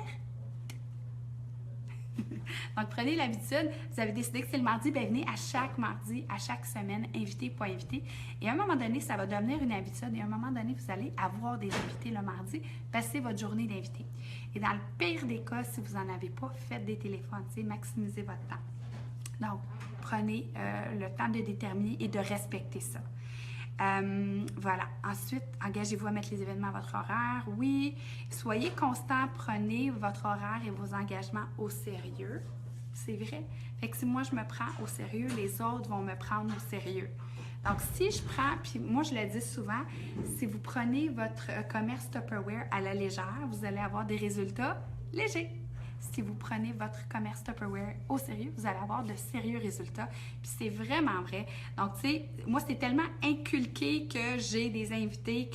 Donc, prenez l'habitude. Vous avez décidé que c'est le mardi, bien venez à chaque mardi, à chaque semaine, invité, pas invité. Et à un moment donné, ça va devenir une habitude. Et à un moment donné, vous allez avoir des invités le mardi. Passez votre journée d'invité. Et dans le pire des cas, si vous n'en avez pas, faites des téléphones. Maximisez votre temps. Donc, prenez le temps de déterminer et de respecter ça. Voilà. Ensuite, engagez-vous à mettre les événements à votre horaire. Oui. Soyez constant. Prenez votre horaire et vos engagements au sérieux. C'est vrai. Fait que si moi, je me prends au sérieux, les autres vont me prendre au sérieux. Donc, si je prends, puis moi, je le dis souvent, si vous prenez votre commerce Tupperware à la légère, vous allez avoir des résultats légers. Si vous prenez votre commerce Tupperware au sérieux, vous allez avoir de sérieux résultats. Puis c'est vraiment vrai. Donc, tu sais, moi, c'est tellement inculqué que j'ai des invités.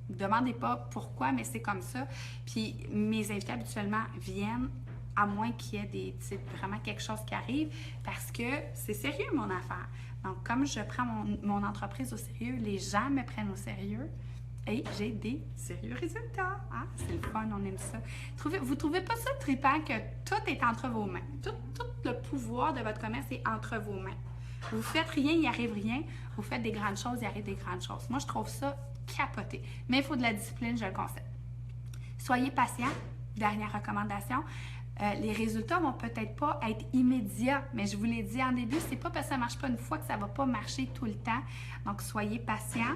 Ne me demandez pas pourquoi, mais c'est comme ça. Puis mes invités, habituellement, viennent à moins qu'il y ait vraiment quelque chose qui arrive parce que c'est sérieux, mon affaire. Donc, comme je prends mon entreprise au sérieux, les gens me prennent au sérieux. Et j'ai des sérieux résultats. Hein? C'est le fun, on aime ça. Vous ne trouvez pas ça trippant que tout est entre vos mains? Tout le pouvoir de votre commerce est entre vos mains. Vous faites rien, il n'y arrive rien. Vous faites des grandes choses, il arrive des grandes choses. Moi, je trouve ça capoté. Mais il faut de la discipline, je le conseille. Soyez patient. Dernière recommandation. Les résultats vont peut-être pas être immédiats, mais je vous l'ai dit en début, c'est pas parce que ça ne marche pas une fois que ça ne va pas marcher tout le temps. Donc, soyez patient.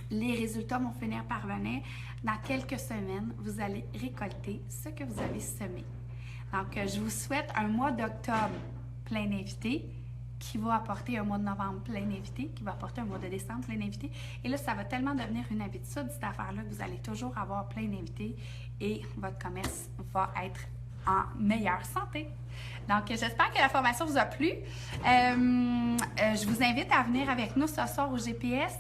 Les résultats vont finir par venir. Dans quelques semaines, vous allez récolter ce que vous avez semé. Donc, je vous souhaite un mois d'octobre plein d'invités qui va apporter un mois de novembre plein d'invités, qui va apporter un mois de décembre plein d'invités. Et là, ça va tellement devenir une habitude, cette affaire-là, que vous allez toujours avoir plein d'invités et votre commerce va être en meilleure santé. Donc, j'espère que la formation vous a plu. Je vous invite à venir avec nous ce soir au GPS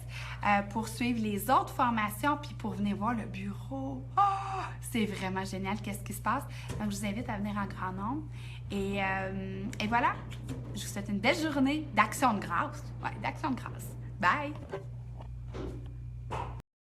pour suivre les autres formations puis pour venir voir le bureau. Oh, c'est vraiment génial, qu'est-ce qui se passe. Donc, je vous invite à venir en grand nombre. Et voilà, je vous souhaite une belle journée d'action de grâce. Ouais, d'action de grâce. Bye!